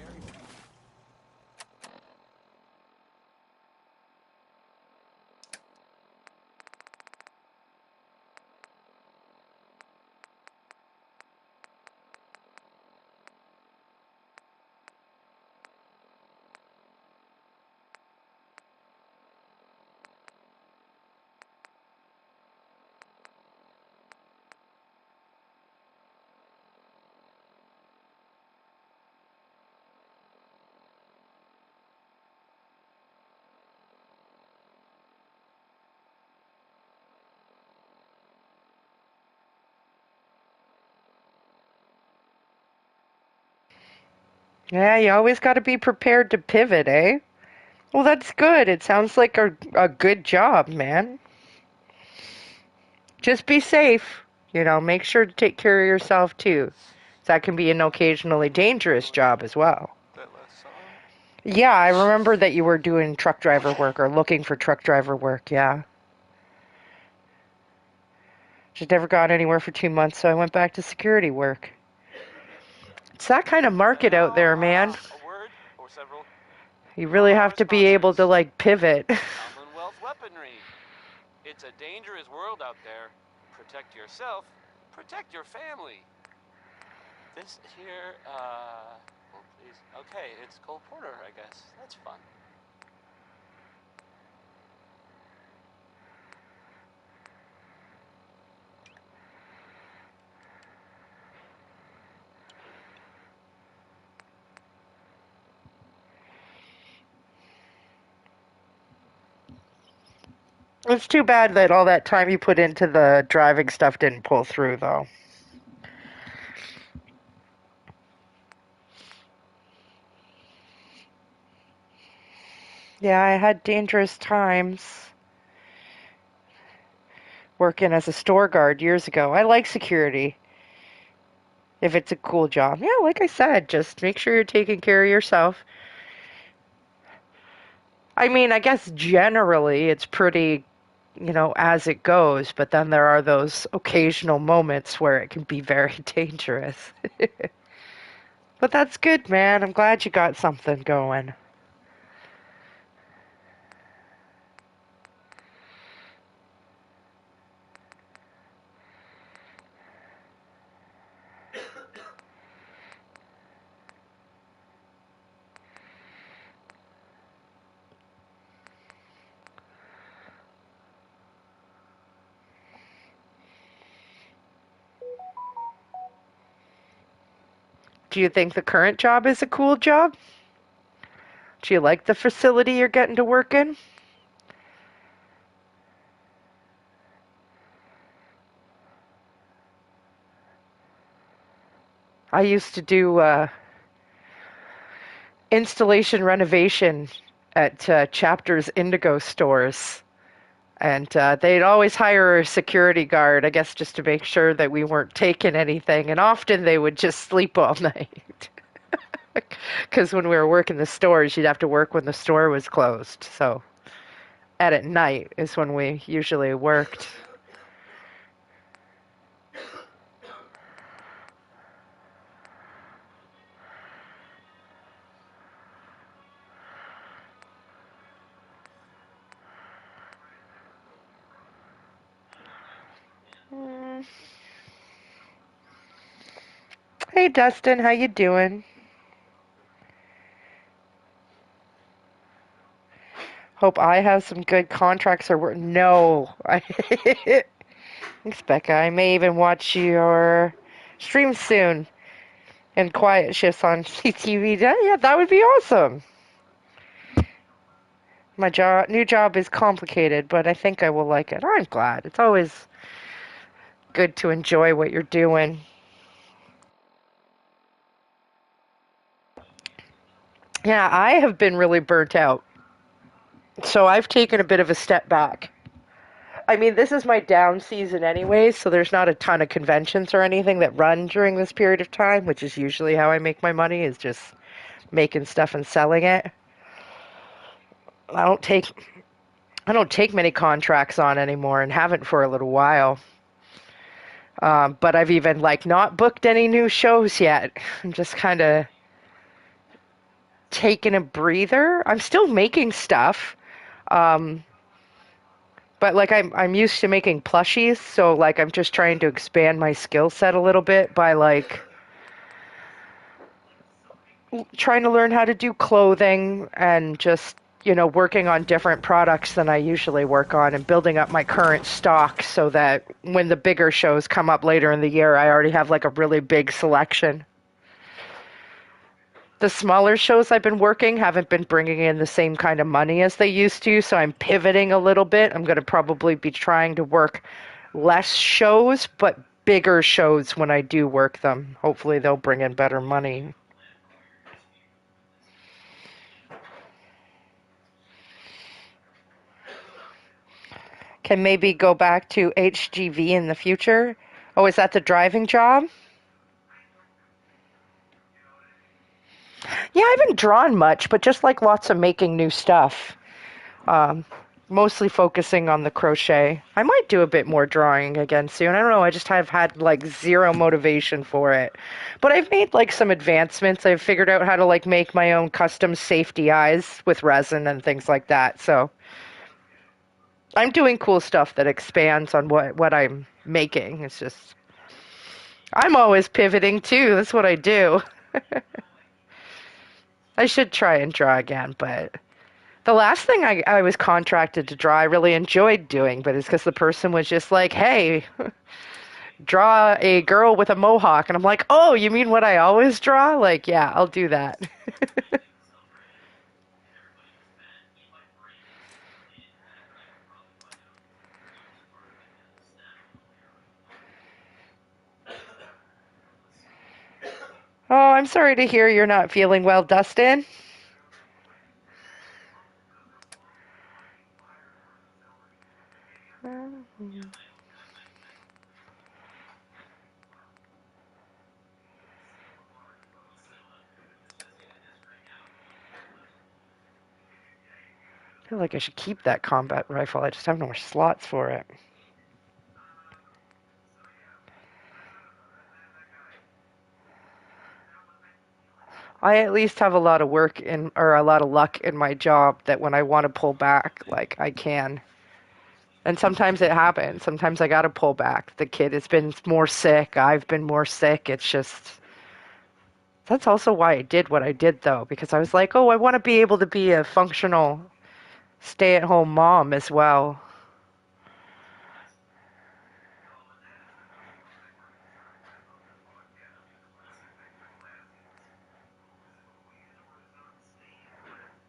Yeah, you always got to be prepared to pivot, eh? Well, that's good. It sounds like a good job, man. Just be safe. Make sure to take care of yourself, too. That can be an occasionally dangerous job as well. Yeah, I remember that you were doing truck driver work or looking for truck driver work, yeah. Just never got anywhere for 2 months, so I went back to security work. It's that kind of market out there, man. A word or several. You really have to be able to, pivot. Commonwealth weaponry. It's a dangerous world out there. Protect yourself. Protect your family. This here, oh, please. Okay, it's Cole Porter, I guess. That's fun. It's too bad that all that time you put into the driving stuff didn't pull through, though. Yeah, I had dangerous times. working as a store guard years ago. I like security if it's a cool job. Yeah, like I said, just make sure you're taking care of yourself. I mean, I guess generally it's pretty, as it goes, but then there are those occasional moments where it can be very dangerous. But that's good, man. I'm glad you got something going. Do you think the current job is a cool job? Do you like the facility you're getting to work in? I used to do installation renovation at Chapter's Indigo stores. And they'd always hire a security guard, I guess, just to make sure that we weren't taking anything. And often they would just sleep all night. Because when we were working the stores, you'd have to work when the store was closed. So at night is when we usually worked. Hey, Dustin, how you doing? Hope I have some good contracts or work. No. Thanks, Becca. I may even watch your stream soon. And quiet shifts on CTV. Yeah, that would be awesome. My new job is complicated, but I think I will like it. I'm glad. It's always good to enjoy what you're doing. Yeah, I have been really burnt out. So I've taken a bit of a step back. I mean, this is my down season anyway, so there's not a ton of conventions or anything that run during this period of time, which is usually how I make my money, is just making stuff and selling it. I don't take many contracts on anymore and haven't for a little while. But I've even not booked any new shows yet. I'm just kind of taking a breather. I'm still making stuff. But I'm used to making plushies, so I'm just trying to expand my skill set a little bit by trying to learn how to do clothing and just working on different products than I usually work on and building up my current stock so that when the bigger shows come up later in the year, I already have a really big selection. The smaller shows I've been working haven't been bringing in the same kind of money as they used to, so I'm pivoting a little bit. I'm going to probably be trying to work less shows, but bigger shows when I do work them. Hopefully they'll bring in better money. Can maybe go back to HGV in the future. Oh, is that the driving job? Yeah, I haven't drawn much, but just lots of making new stuff. Mostly focusing on the crochet. I might do a bit more drawing again soon. I don't know, I just have had zero motivation for it. But I've made some advancements. I've figured out how to make my own custom safety eyes with resin and things like that. So I'm doing cool stuff that expands on what I'm making. It's just I'm always pivoting too. That's what I do. I should try and draw again, but the last thing I was contracted to draw I really enjoyed doing, but it's because the person was just hey, draw a girl with a mohawk. And I'm like, oh, you mean what I always draw? Yeah, I'll do that. Oh, I'm sorry to hear you're not feeling well, Dustin. feel like I should keep that combat rifle. I just have no more slots for it. I at least have a lot of a lot of luck in my job that when I want to pull back, like, I can. And sometimes it happens. Sometimes I gotta pull back. The kid has been more sick. I've been more sick. It's just... That's also why I did what I did, though, because I was like, oh, I want to be able to be a functional stay-at-home mom as well.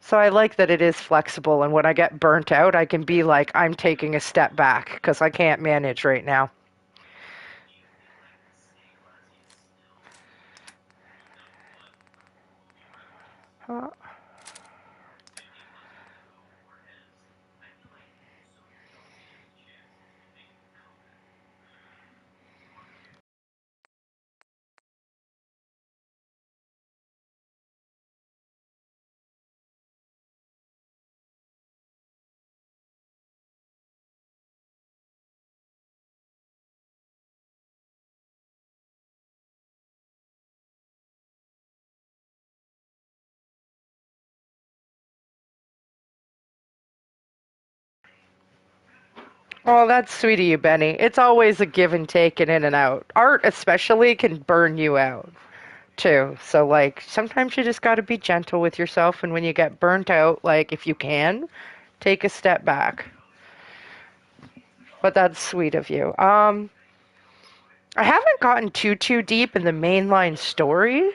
So I like that it is flexible, and when I get burnt out, I can be like, I'm taking a step back, because I can't manage right now. Oh, that's sweet of you, Benny. It's always a give and take and in and out. Art especially can burn you out, too. So, like, sometimes you just gotta be gentle with yourself, and when you get burnt out, like, if you can, take a step back. But that's sweet of you. I haven't gotten too deep in the mainline story,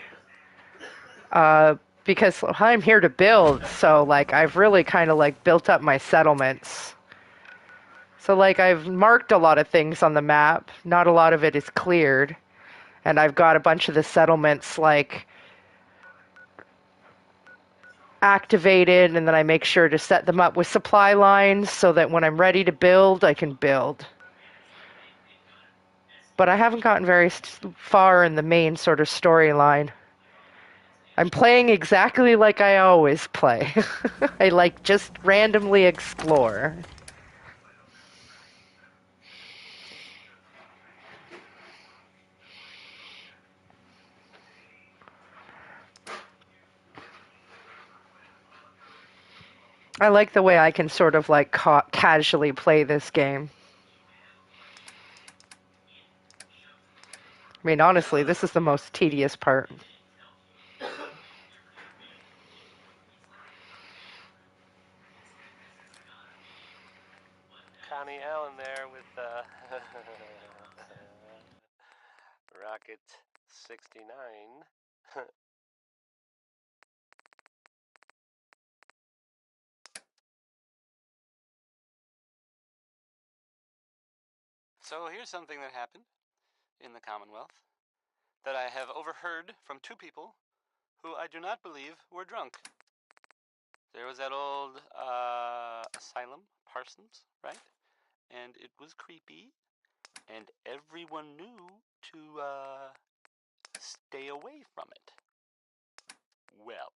because I'm here to build, so, like, I've really kind of, like, built up my settlements. So, like, I've marked a lot of things on the map. Not a lot of it is cleared. And I've got a bunch of the settlements, like, activated, and then I make sure to set them up with supply lines so that when I'm ready to build, I can build. But I haven't gotten very far in the main sort of storyline. I'm playing exactly like I always play. I, like, just randomly explore. I like the way I can sort of, like, casually play this game. I mean, honestly, this is the most tedious part. Connie Allen there with Rocket 69. So here's something that happened in the Commonwealth that I have overheard from two people who I do not believe were drunk. There was that old asylum, Parsons, right? And it was creepy, and everyone knew to stay away from it. Well,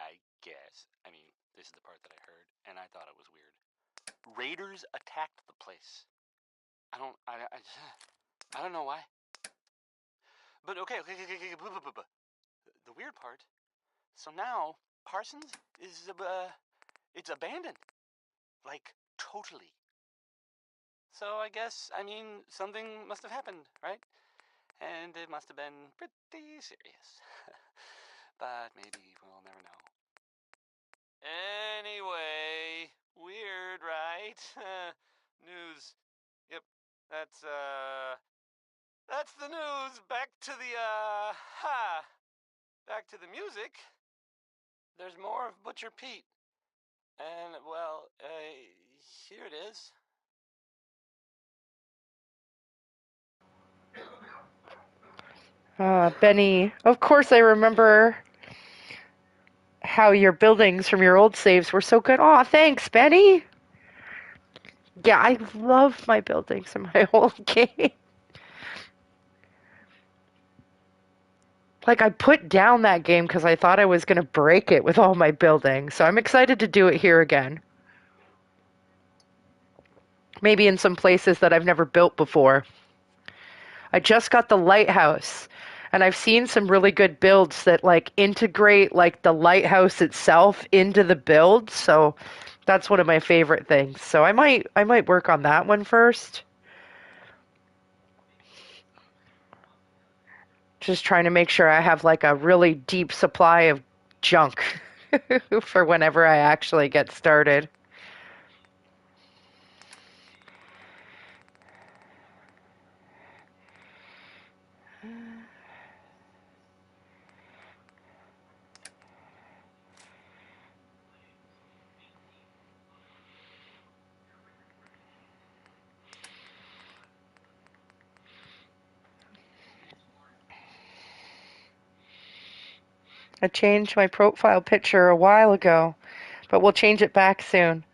I guess, I mean, this is the part that I heard, and I thought it was weird. Raiders attacked the place. I don't know why. But okay. The weird part, so now Parsons is, it's abandoned. Like, totally. So I guess, I mean, something must have happened, right? And it must have been pretty serious. But maybe we'll never know. Anyway, weird, right? News. Yep, that's the news. Back to the, back to the music. There's more of Butcher Pete. And, well, here it is. Benny, of course I remember how your buildings from your old saves were so good. Aw, thanks, Benny. Yeah, I love my buildings in my old game. Like, I put down that game because I thought I was going to break it with all my building. So I'm excited to do it here again. Maybe in some places that I've never built before. I just got the lighthouse, and I've seen some really good builds that, like, integrate, like, the lighthouse itself into the build. So that's one of my favorite things. So I might work on that one first. Just trying to make sure I have like a really deep supply of junk for whenever I actually get started. I changed my profile picture a while ago, but we'll change it back soon.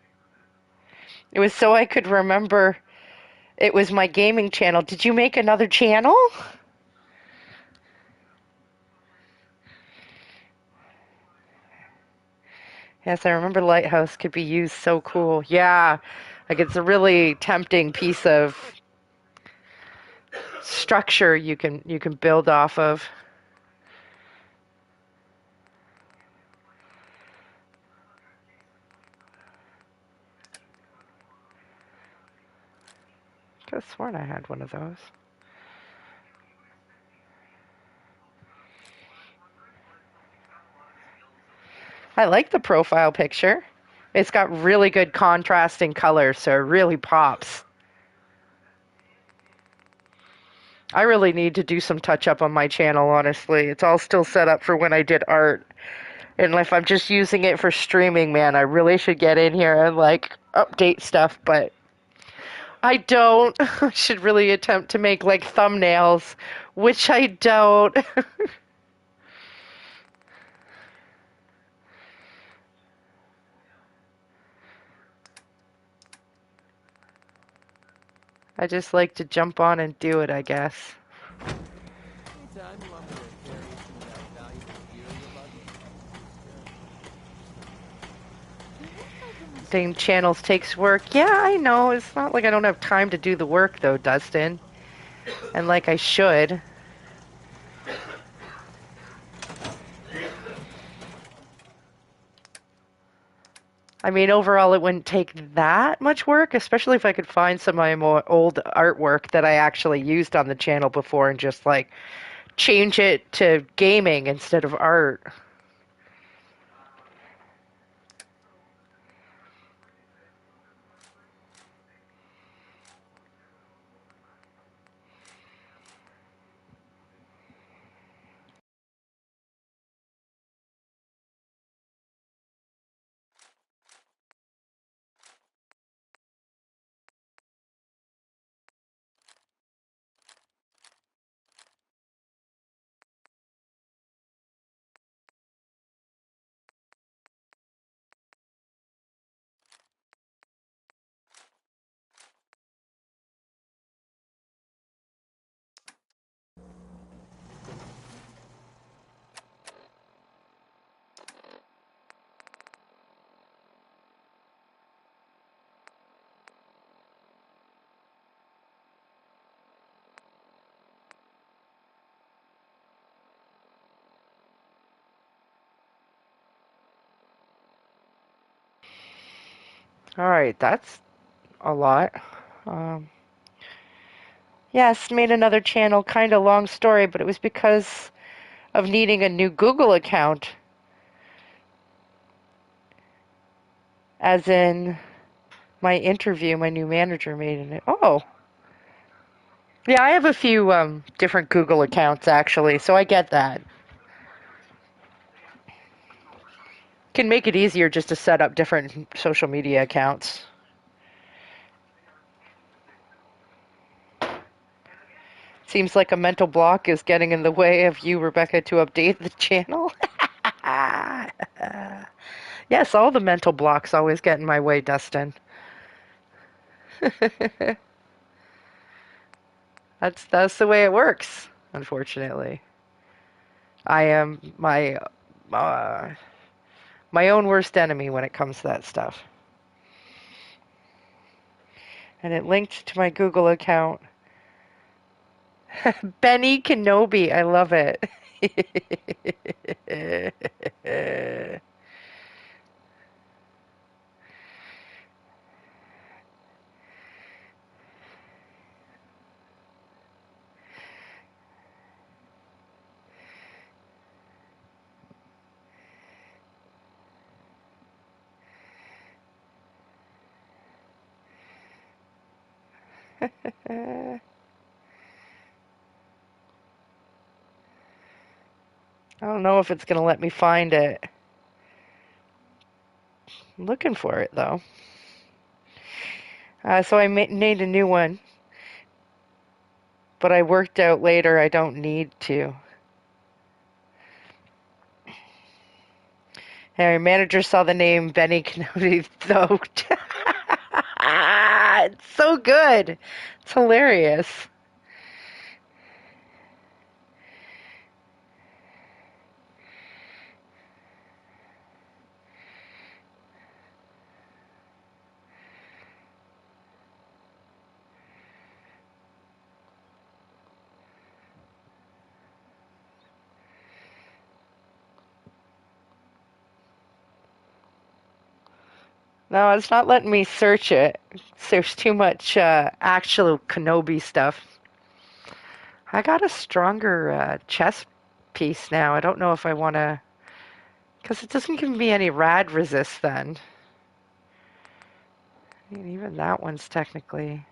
It was so I could remember it was my gaming channel. Did you make another channel? Yes, I remember Lighthouse could be used so cool. Yeah, like it's a really tempting piece of structure you can build off of. I could have sworn I had one of those. I like the profile picture. It's got really good contrasting colors, so it really pops. I really need to do some touch up on my channel, honestly. It's all still set up for when I did art. And if I'm just using it for streaming, man, I really should get in here and like update stuff, but I don't. I should really attempt to make like thumbnails, which I don't. I just like to jump on and do it, I guess. Saying channels takes work. Yeah, I know. It's not like I don't have time to do the work, though, Dustin. And like I should. I mean, overall, it wouldn't take that much work, especially if I could find some of my more old artwork that I actually used on the channel before and just, like, change it to gaming instead of art. Alright, that's a lot. Yes, made another channel, kind of long story, but it was because of needing a new Google account. As in, my interview, my new manager made it. Oh. Yeah, I have a few different Google accounts, actually, so I get that. Can make it easier just to set up different social media accounts. Seems like a mental block is getting in the way of you, Rebecca, to update the channel. Yes, all the mental blocks always get in my way, Dustin. That's the way it works, unfortunately. I am my own worst enemy when it comes to that stuff. And it linked to my Google account. Benny Kenobi, I love it. I don't know if it's going to let me find it. I'm looking for it, though. So I made a new one. But I worked out later I don't need to. And our manager saw the name Benny Kenobi, though. It's so good. It's hilarious. No, it's not letting me search it. There's too much actual Kenobi stuff. I got a stronger chest piece now. I don't know if I want to... Because it doesn't give me any rad resist then. I mean, even that one's technically...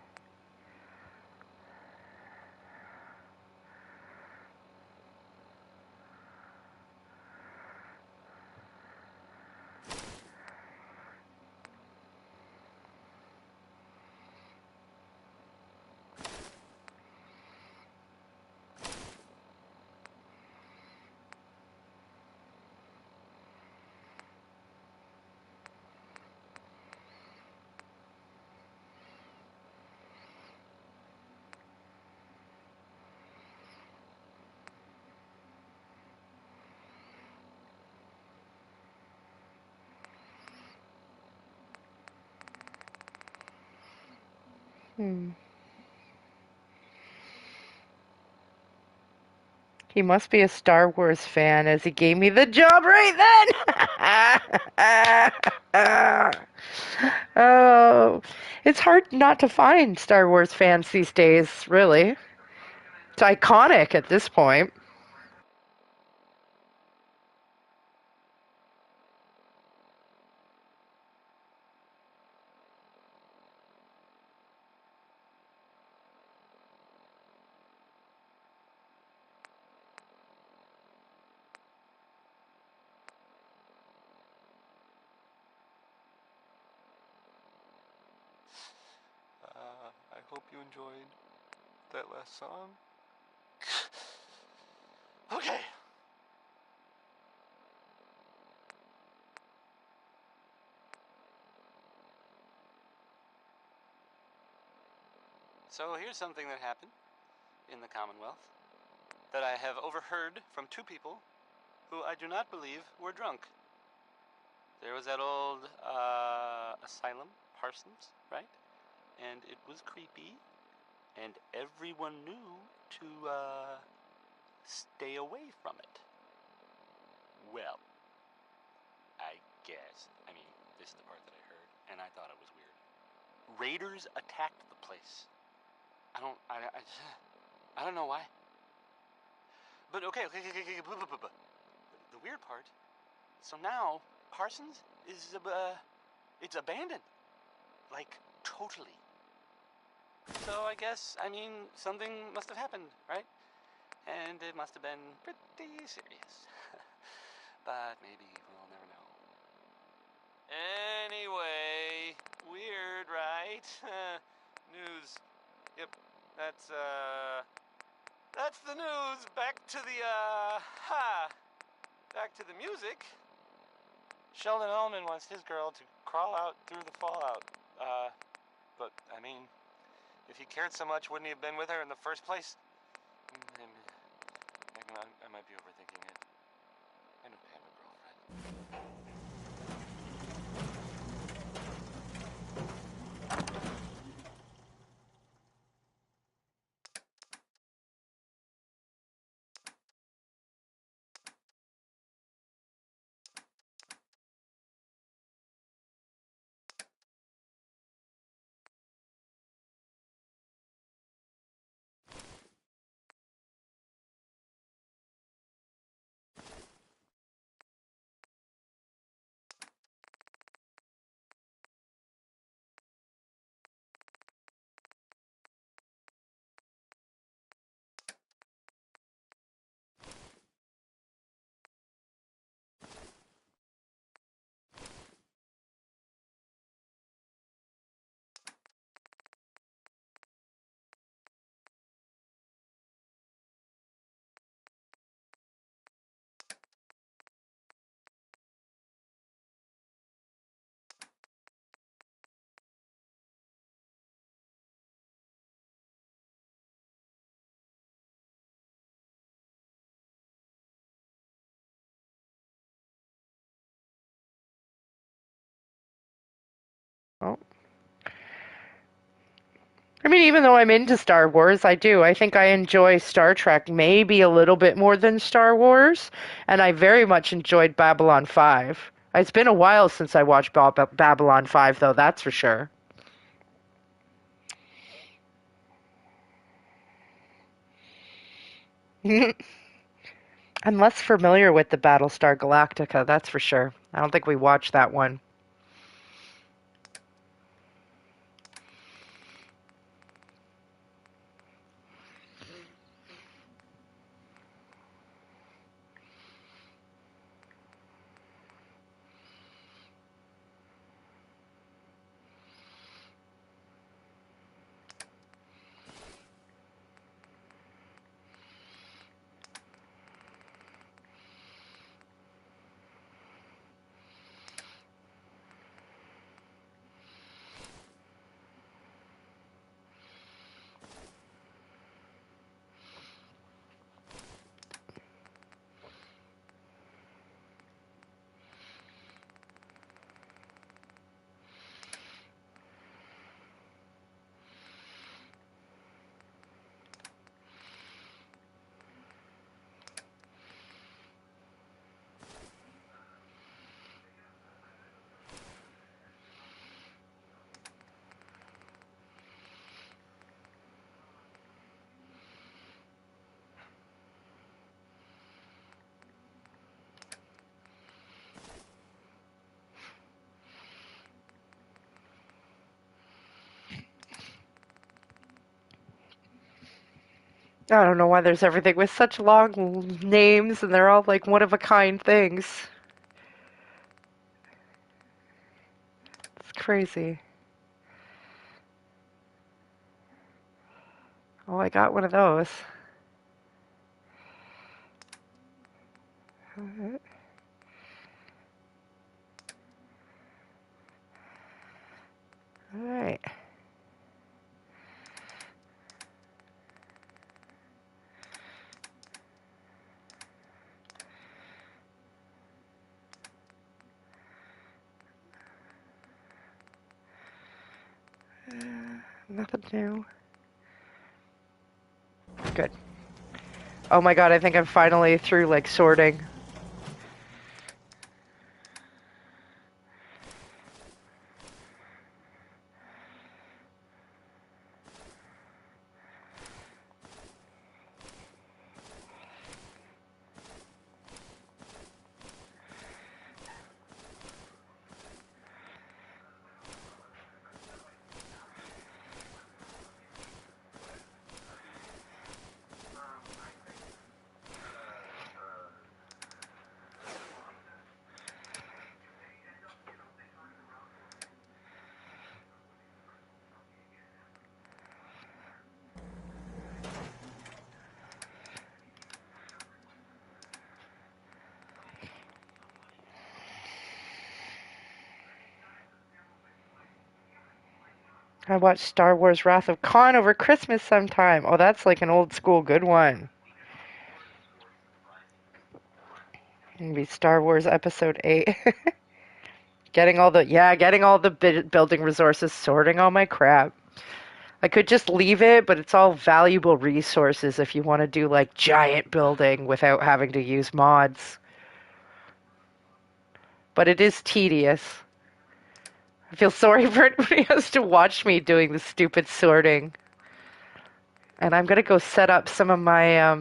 He must be a Star Wars fan, as he gave me the job right then! Oh, it's hard not to find Star Wars fans these days, really. It's iconic at this point. I hope you enjoyed that last song. Okay. So here's something that happened in the Commonwealth that I have overheard from two people who I do not believe were drunk. There was that old asylum, Parsons, right? And it was creepy, and everyone knew to stay away from it. Well, I guess. I mean, this is the part that I heard, and I thought it was weird. Raiders attacked the place. I don't know why. But okay. The weird part. So now Parsons is it's abandoned, like totally. So I guess something must have happened, right? And it must have been pretty serious. But maybe we'll never know. Anyway, weird, right? News. Yep, that's the news. Back to the, back to the music. Sheldon Ellman wants his girl to crawl out through the fallout. But, I mean, if he cared so much, wouldn't he have been with her in the first place? I might be overthinking it. I mean, even though I'm into Star Wars, I do. I think I enjoy Star Trek maybe a little bit more than Star Wars, and I very much enjoyed Babylon 5. It's been a while since I watched Babylon 5, though, that's for sure. I'm less familiar with the Battlestar Galactica, that's for sure. I don't think we watched that one. I don't know why there's everything with such long names and they're all like one-of-a-kind things. It's crazy. Oh, I got one of those. Alright. Nothing new. Good. Oh my god, I think I'm finally through, like, sorting. I watched Star Wars Wrath of Khan over Christmas sometime. Oh, that's like an old school good one. Maybe Star Wars Episode 8. Getting all the building resources, sorting all my crap. I could just leave it, but it's all valuable resources if you want to do like giant building without having to use mods. But it is tedious. I feel sorry for anybody who has to watch me doing the stupid sorting. And I'm gonna go set up some of my,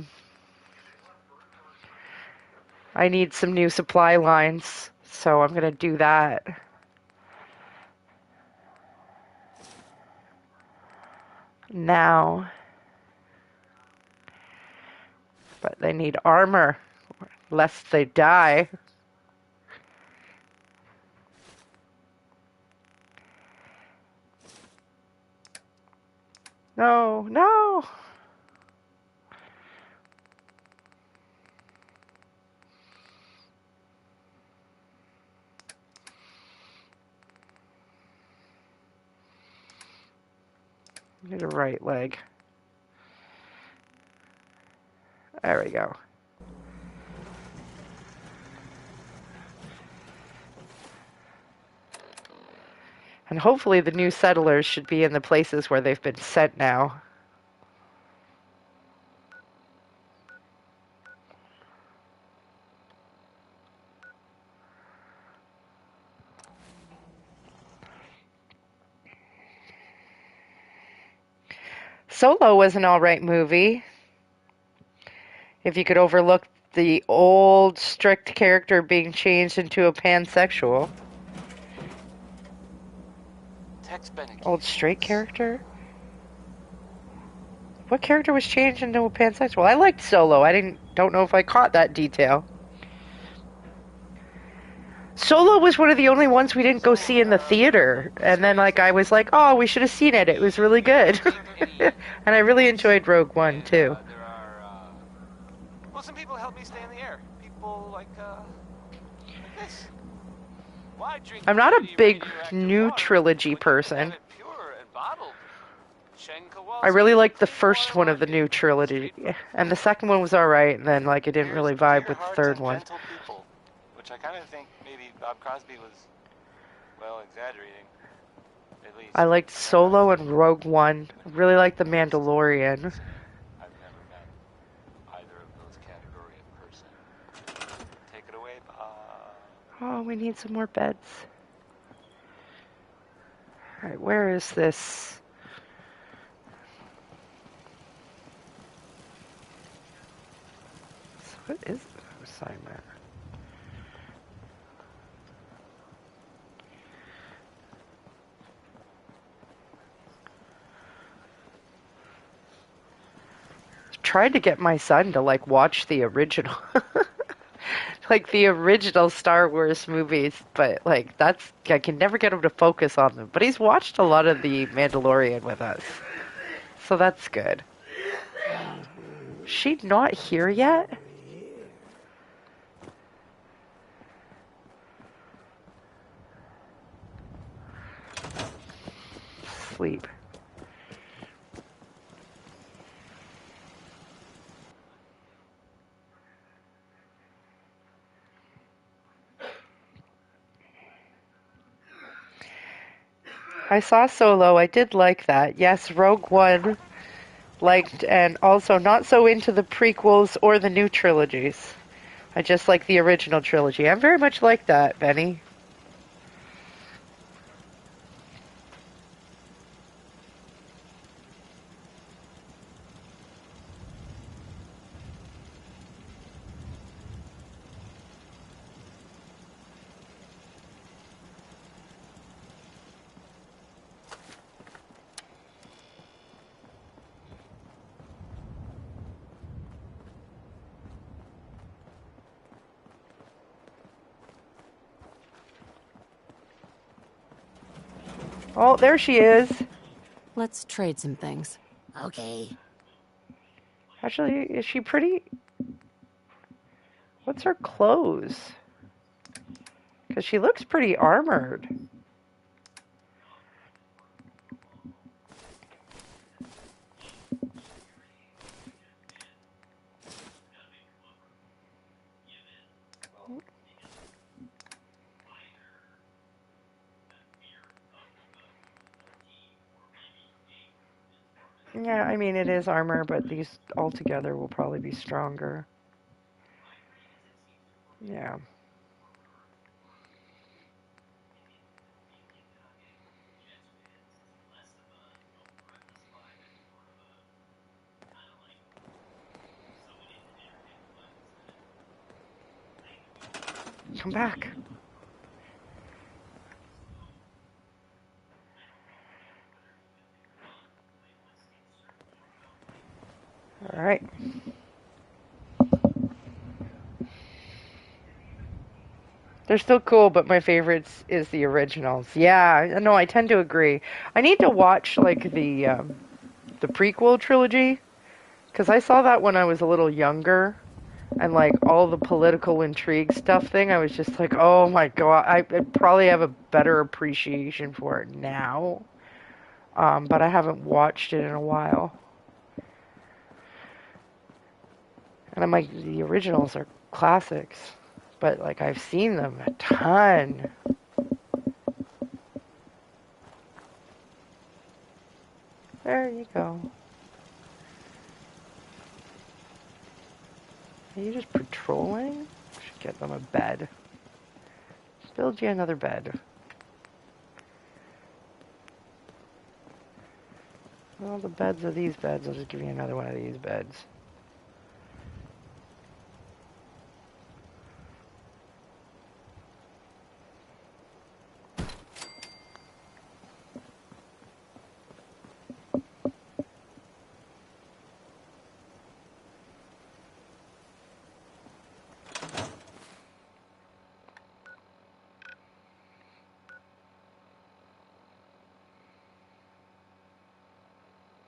I need some new supply lines, so I'm gonna do that. Now. But they need armor, lest they die. No, no! Need a right leg. There we go. And hopefully the new settlers should be in the places where they've been sent now. Solo was an alright movie. If you could overlook the old, strict character being changed into a pansexual. Old straight character? What character was changed into a pansexual? I liked Solo. I don't know if I caught that detail. Solo was one of the only ones we didn't go see in the theater. And then, like, I was like, oh, we should have seen it. It was really good. And I really enjoyed Rogue One, too. Well, some people help me stay in the air. People like this. Why drink I'm not a big new trilogy person. I really liked the first one of the new trilogy. And the second one was alright, and then, like, it didn't really vibe with the third one. People, which I kind of think maybe Bob Crosby was, well, exaggerating. At least. I liked Solo and Rogue One. I really liked The Mandalorian. I've never met either of those category of person. Take it away, Bob. Oh, we need some more beds. Alright, where is this? What is the assignment? Tried to get my son to like watch the original like the original Star Wars movies, but like I can never get him to focus on them. But he's watched a lot of the Mandalorian with us. So that's good. She not here yet? Sleep. I saw Solo. I did like that. Yes, Rogue One liked, and also not so into the prequels or the new trilogies. I just like the original trilogy. I'm very much like that, Benny. Oh, there she is. Let's trade some things. Okay. Actually, is she pretty? What's her clothes? Because she looks pretty armored. Yeah, I mean, it is armor, but these all together will probably be stronger. Yeah. Come back. All right. They're still cool, but my favorites is the originals. Yeah, no, I tend to agree. I need to watch like the prequel trilogy because I saw that when I was a little younger, and like all the political intrigue stuff thing. I was just like, oh my god, I probably have a better appreciation for it now, but I haven't watched it in a while. And I'm like, the originals are classics, but like I've seen them a ton. There you go. Are you just patrolling? Should get them a bed. Just build you another bed. Well, the beds are these beds. I'll just give you another one of these beds.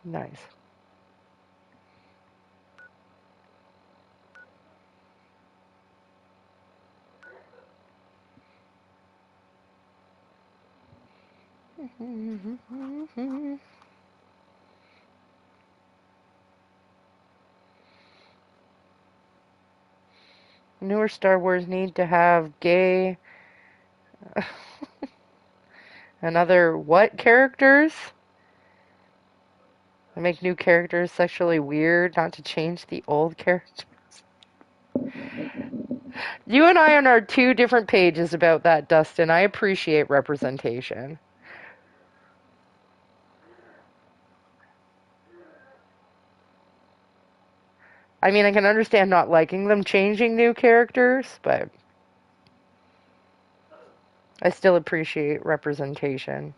Nice. Newer Star Wars need to have gay and other what characters? They make new characters sexually weird, not to change the old characters. You and I are on our two different pages about that, Dustin. I appreciate representation. I mean, I can understand not liking them changing new characters, but I still appreciate representation.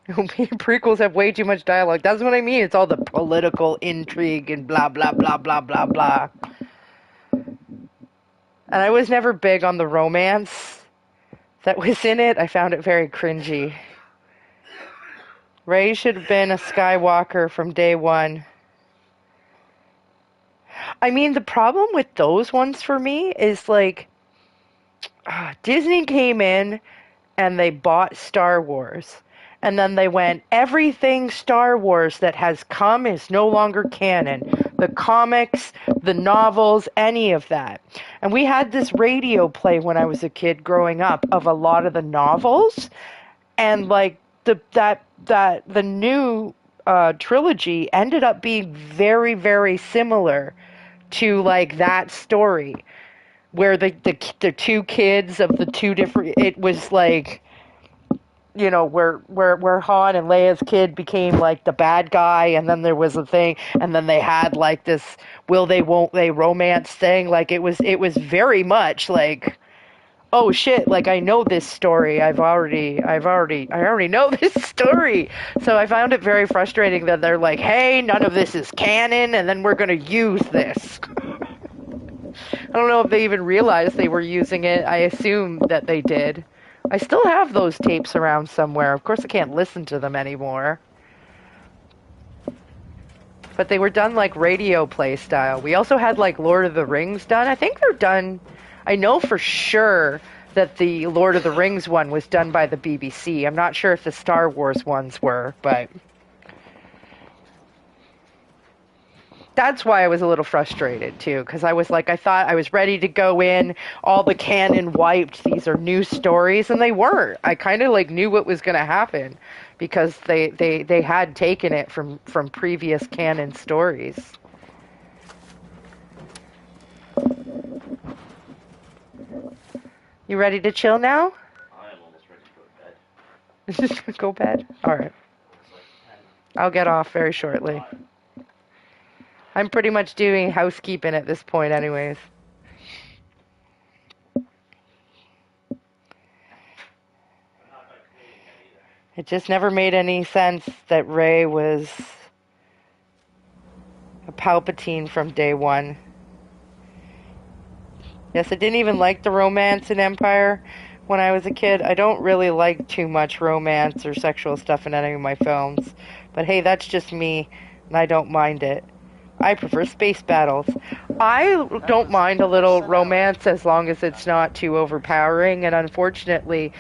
Prequels have way too much dialogue. That's what I mean. It's all the political intrigue and blah, blah, blah, blah, blah, blah. And I was never big on the romance that was in it. I found it very cringy. Rey should have been a Skywalker from day one. I mean, the problem with those ones for me is like, Disney came in and they bought Star Wars. And then they went, everything Star Wars that has come is no longer canon. The comics, the novels, any of that. And we had this radio play when I was a kid growing up of a lot of the novels. And like the new trilogy ended up being very, very similar to like that story. Where the two kids of the two different, it was like, you know, where Han and Leia's kid became like the bad guy, and then there was a thing, and then they had like this will they won't they romance thing. Like it was very much like, oh shit, like I know this story. I already know this story. So I found it very frustrating that they're like, hey, none of this is canon, and then we're gonna use this. I don't know if they even realized they were using it. I assume that they did. I still have those tapes around somewhere. Of course, I can't listen to them anymore. But they were done like radio play style. We also had like Lord of the Rings done. I think they're done. I know for sure that the Lord of the Rings one was done by the BBC. I'm not sure if the Star Wars ones were, but that's why I was a little frustrated too, because I was like, I thought I was ready to go in, all the canon wiped, these are new stories, and they weren't. I kind of like knew what was going to happen because they had taken it from previous canon stories. You ready to chill now? I'm almost ready to go to bed. Go bed? Alright. I'll get off very shortly. I'm pretty much doing housekeeping at this point anyways. It just never made any sense that Rey was a Palpatine from day one. Yes, I didn't even like the romance in Empire when I was a kid. I don't really like too much romance or sexual stuff in any of my films. But hey, that's just me, and I don't mind it. I prefer space battles. I don't mind a little romance as long as it's not too overpowering, and unfortunately,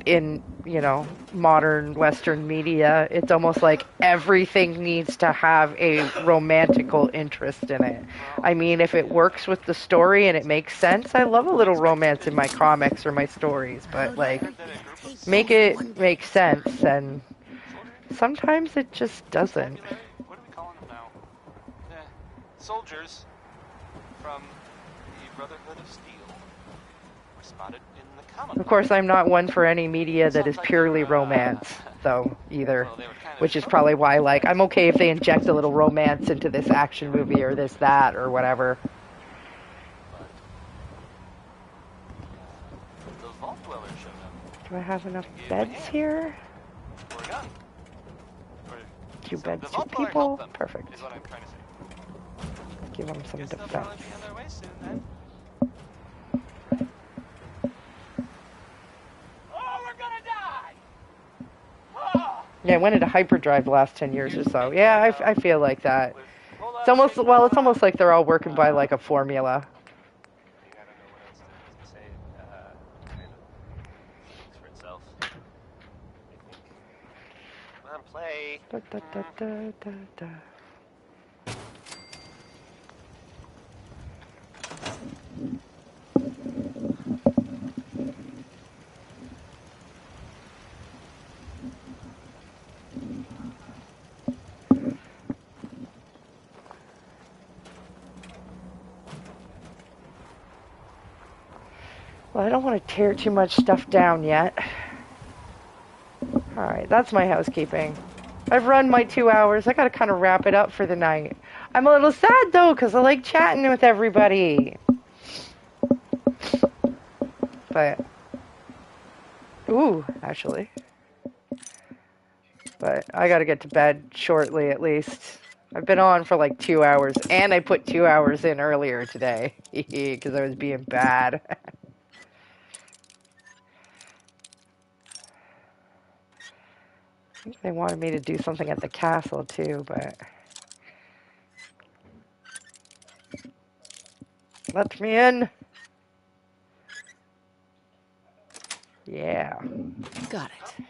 in, you know, modern Western media, it's almost like everything needs to have a romantical interest in it. I mean, if it works with the story and it makes sense, I love a little romance in my comics or my stories, but, like, make it make sense, and Sometimes it just doesn't. What are we calling them now? Soldiers from the Brotherhood of Steel were spotted in the comic. Of course, I'm not one for any media that is purely romance, though, either. Which is probably why, like, I'm okay if they inject a little romance into this action movie or this, that, or whatever. The Vault Dweller showed up. Do I have enough beds here? Or a gun. 2 beds, 2 Dweller people? helped them, Perfect. is what I'm trying to say. Give them some Guess they'll defense. probably be on their way soon then. Yeah, I went into hyperdrive the last 10 years or so. Yeah, I feel like that. It's almost, well, it's almost like they're all working by, like, a formula. Come on, play. Da, da, da, da, da, da. Well, I don't want to tear too much stuff down yet. Alright, that's my housekeeping. I've run my 2 hours. I gotta kind of wrap it up for the night. I'm a little sad, though, because I like chatting with everybody. But, ooh, actually. But I gotta get to bed shortly, at least. I've been on for like 2 hours, and I put 2 hours in earlier today, because I was being bad. I think they wanted me to do something at the castle, too, but... Let me in! Yeah. Got it.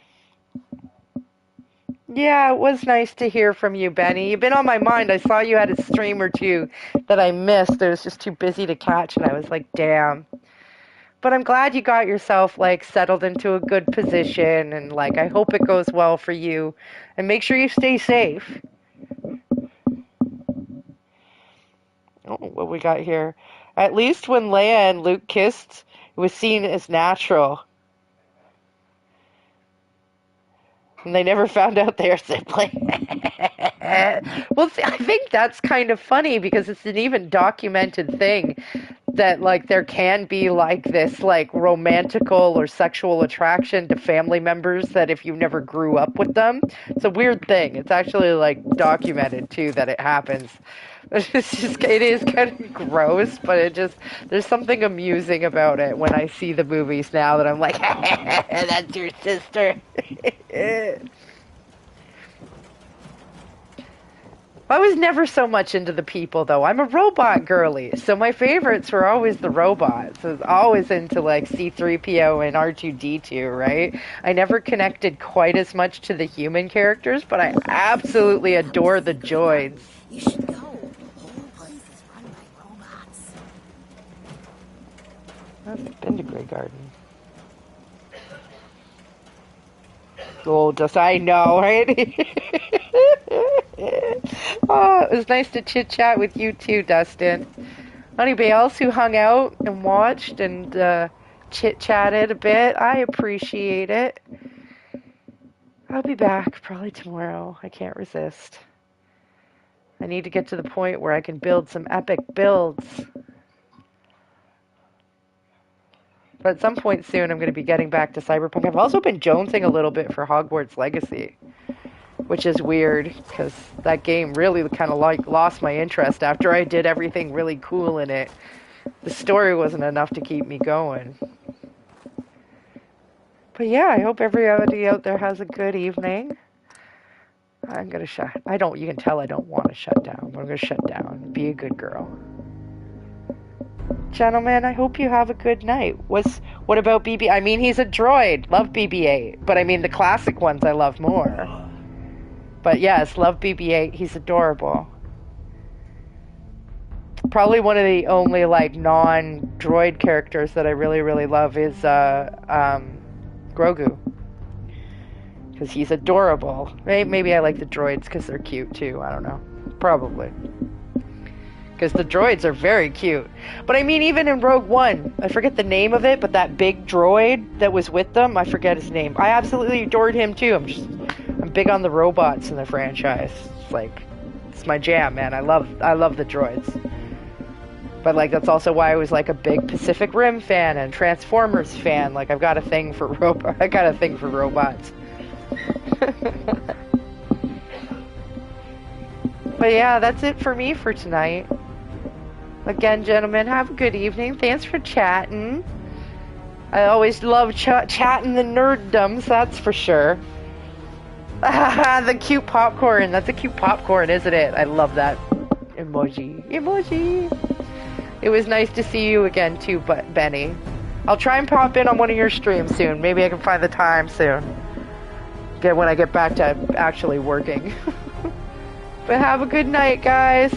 Yeah, it was nice to hear from you, Benny. You've been on my mind. I saw you had a stream or two that I missed. I was just too busy to catch, and I was like, damn. But I'm glad you got yourself, like, settled into a good position, and, like, I hope it goes well for you. And make sure you stay safe. Oh, what we got here? At least when Leia and Luke kissed, it was seen as natural. And they never found out they were siblings. Well, see, I think that's kind of funny because it's an even documented thing that, like, there can be, like, this, like, romantical or sexual attraction to family members that if you never grew up with them. It's a weird thing. It's actually, like, documented, too, that it happens. It's just, it is kind of gross, but it just, there's something amusing about it when I see the movies now that I'm like, that's your sister. I was never so much into the people, though. I'm a robot girly, so my favorites were always the robots. I was always into, like, C-3PO and R2-D2, right? I never connected quite as much to the human characters, but I absolutely adore the droids. You should go. The whole place is run by robots. I've been to Grey Garden. Oh, just I know, right? Oh, it was nice to chit-chat with you too, Dustin. Anybody else who hung out and watched and chit-chatted a bit, I appreciate it. I'll be back probably tomorrow. I can't resist. I need to get to the point where I can build some epic builds. But at some point soon, I'm going to be getting back to Cyberpunk. I've also been jonesing a little bit for Hogwarts Legacy, which is weird, because that game really kind of like lost my interest after I did everything really cool in it. The story wasn't enough to keep me going. But yeah, I hope everybody out there has a good evening. I'm going to shut... you can tell I don't want to shut down, but I'm going to shut down. Be a good girl. Gentlemen, I hope you have a good night. What about BB? I mean, he's a droid. Love BB-8. But I mean, the classic ones I love more. But yes, love BB-8. He's adorable. Probably one of the only, like, non-droid characters that I really, really love is, Grogu. because he's adorable. Maybe I like the droids because they're cute too. I don't know. Probably. Because the droids are very cute. But I mean, even in Rogue One, I forget the name of it, but that big droid that was with them, I forget his name. I absolutely adored him too. I'm big on the robots in the franchise. It's like, it's my jam, man. I love the droids. But like, that's also why I was like a big Pacific Rim fan and Transformers fan. Like, I've got a thing for robots. But yeah, that's it for me for tonight. Again, gentlemen, have a good evening. Thanks for chatting. I always love chatting the nerddoms, that's for sure. The cute popcorn. That's a cute popcorn, isn't it? I love that emoji. It was nice to see you again, too, Benny. I'll try and pop in on one of your streams soon. Maybe I can find the time soon. When I get back to actually working. But have a good night, guys.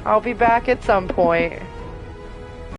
I'll be back at some point.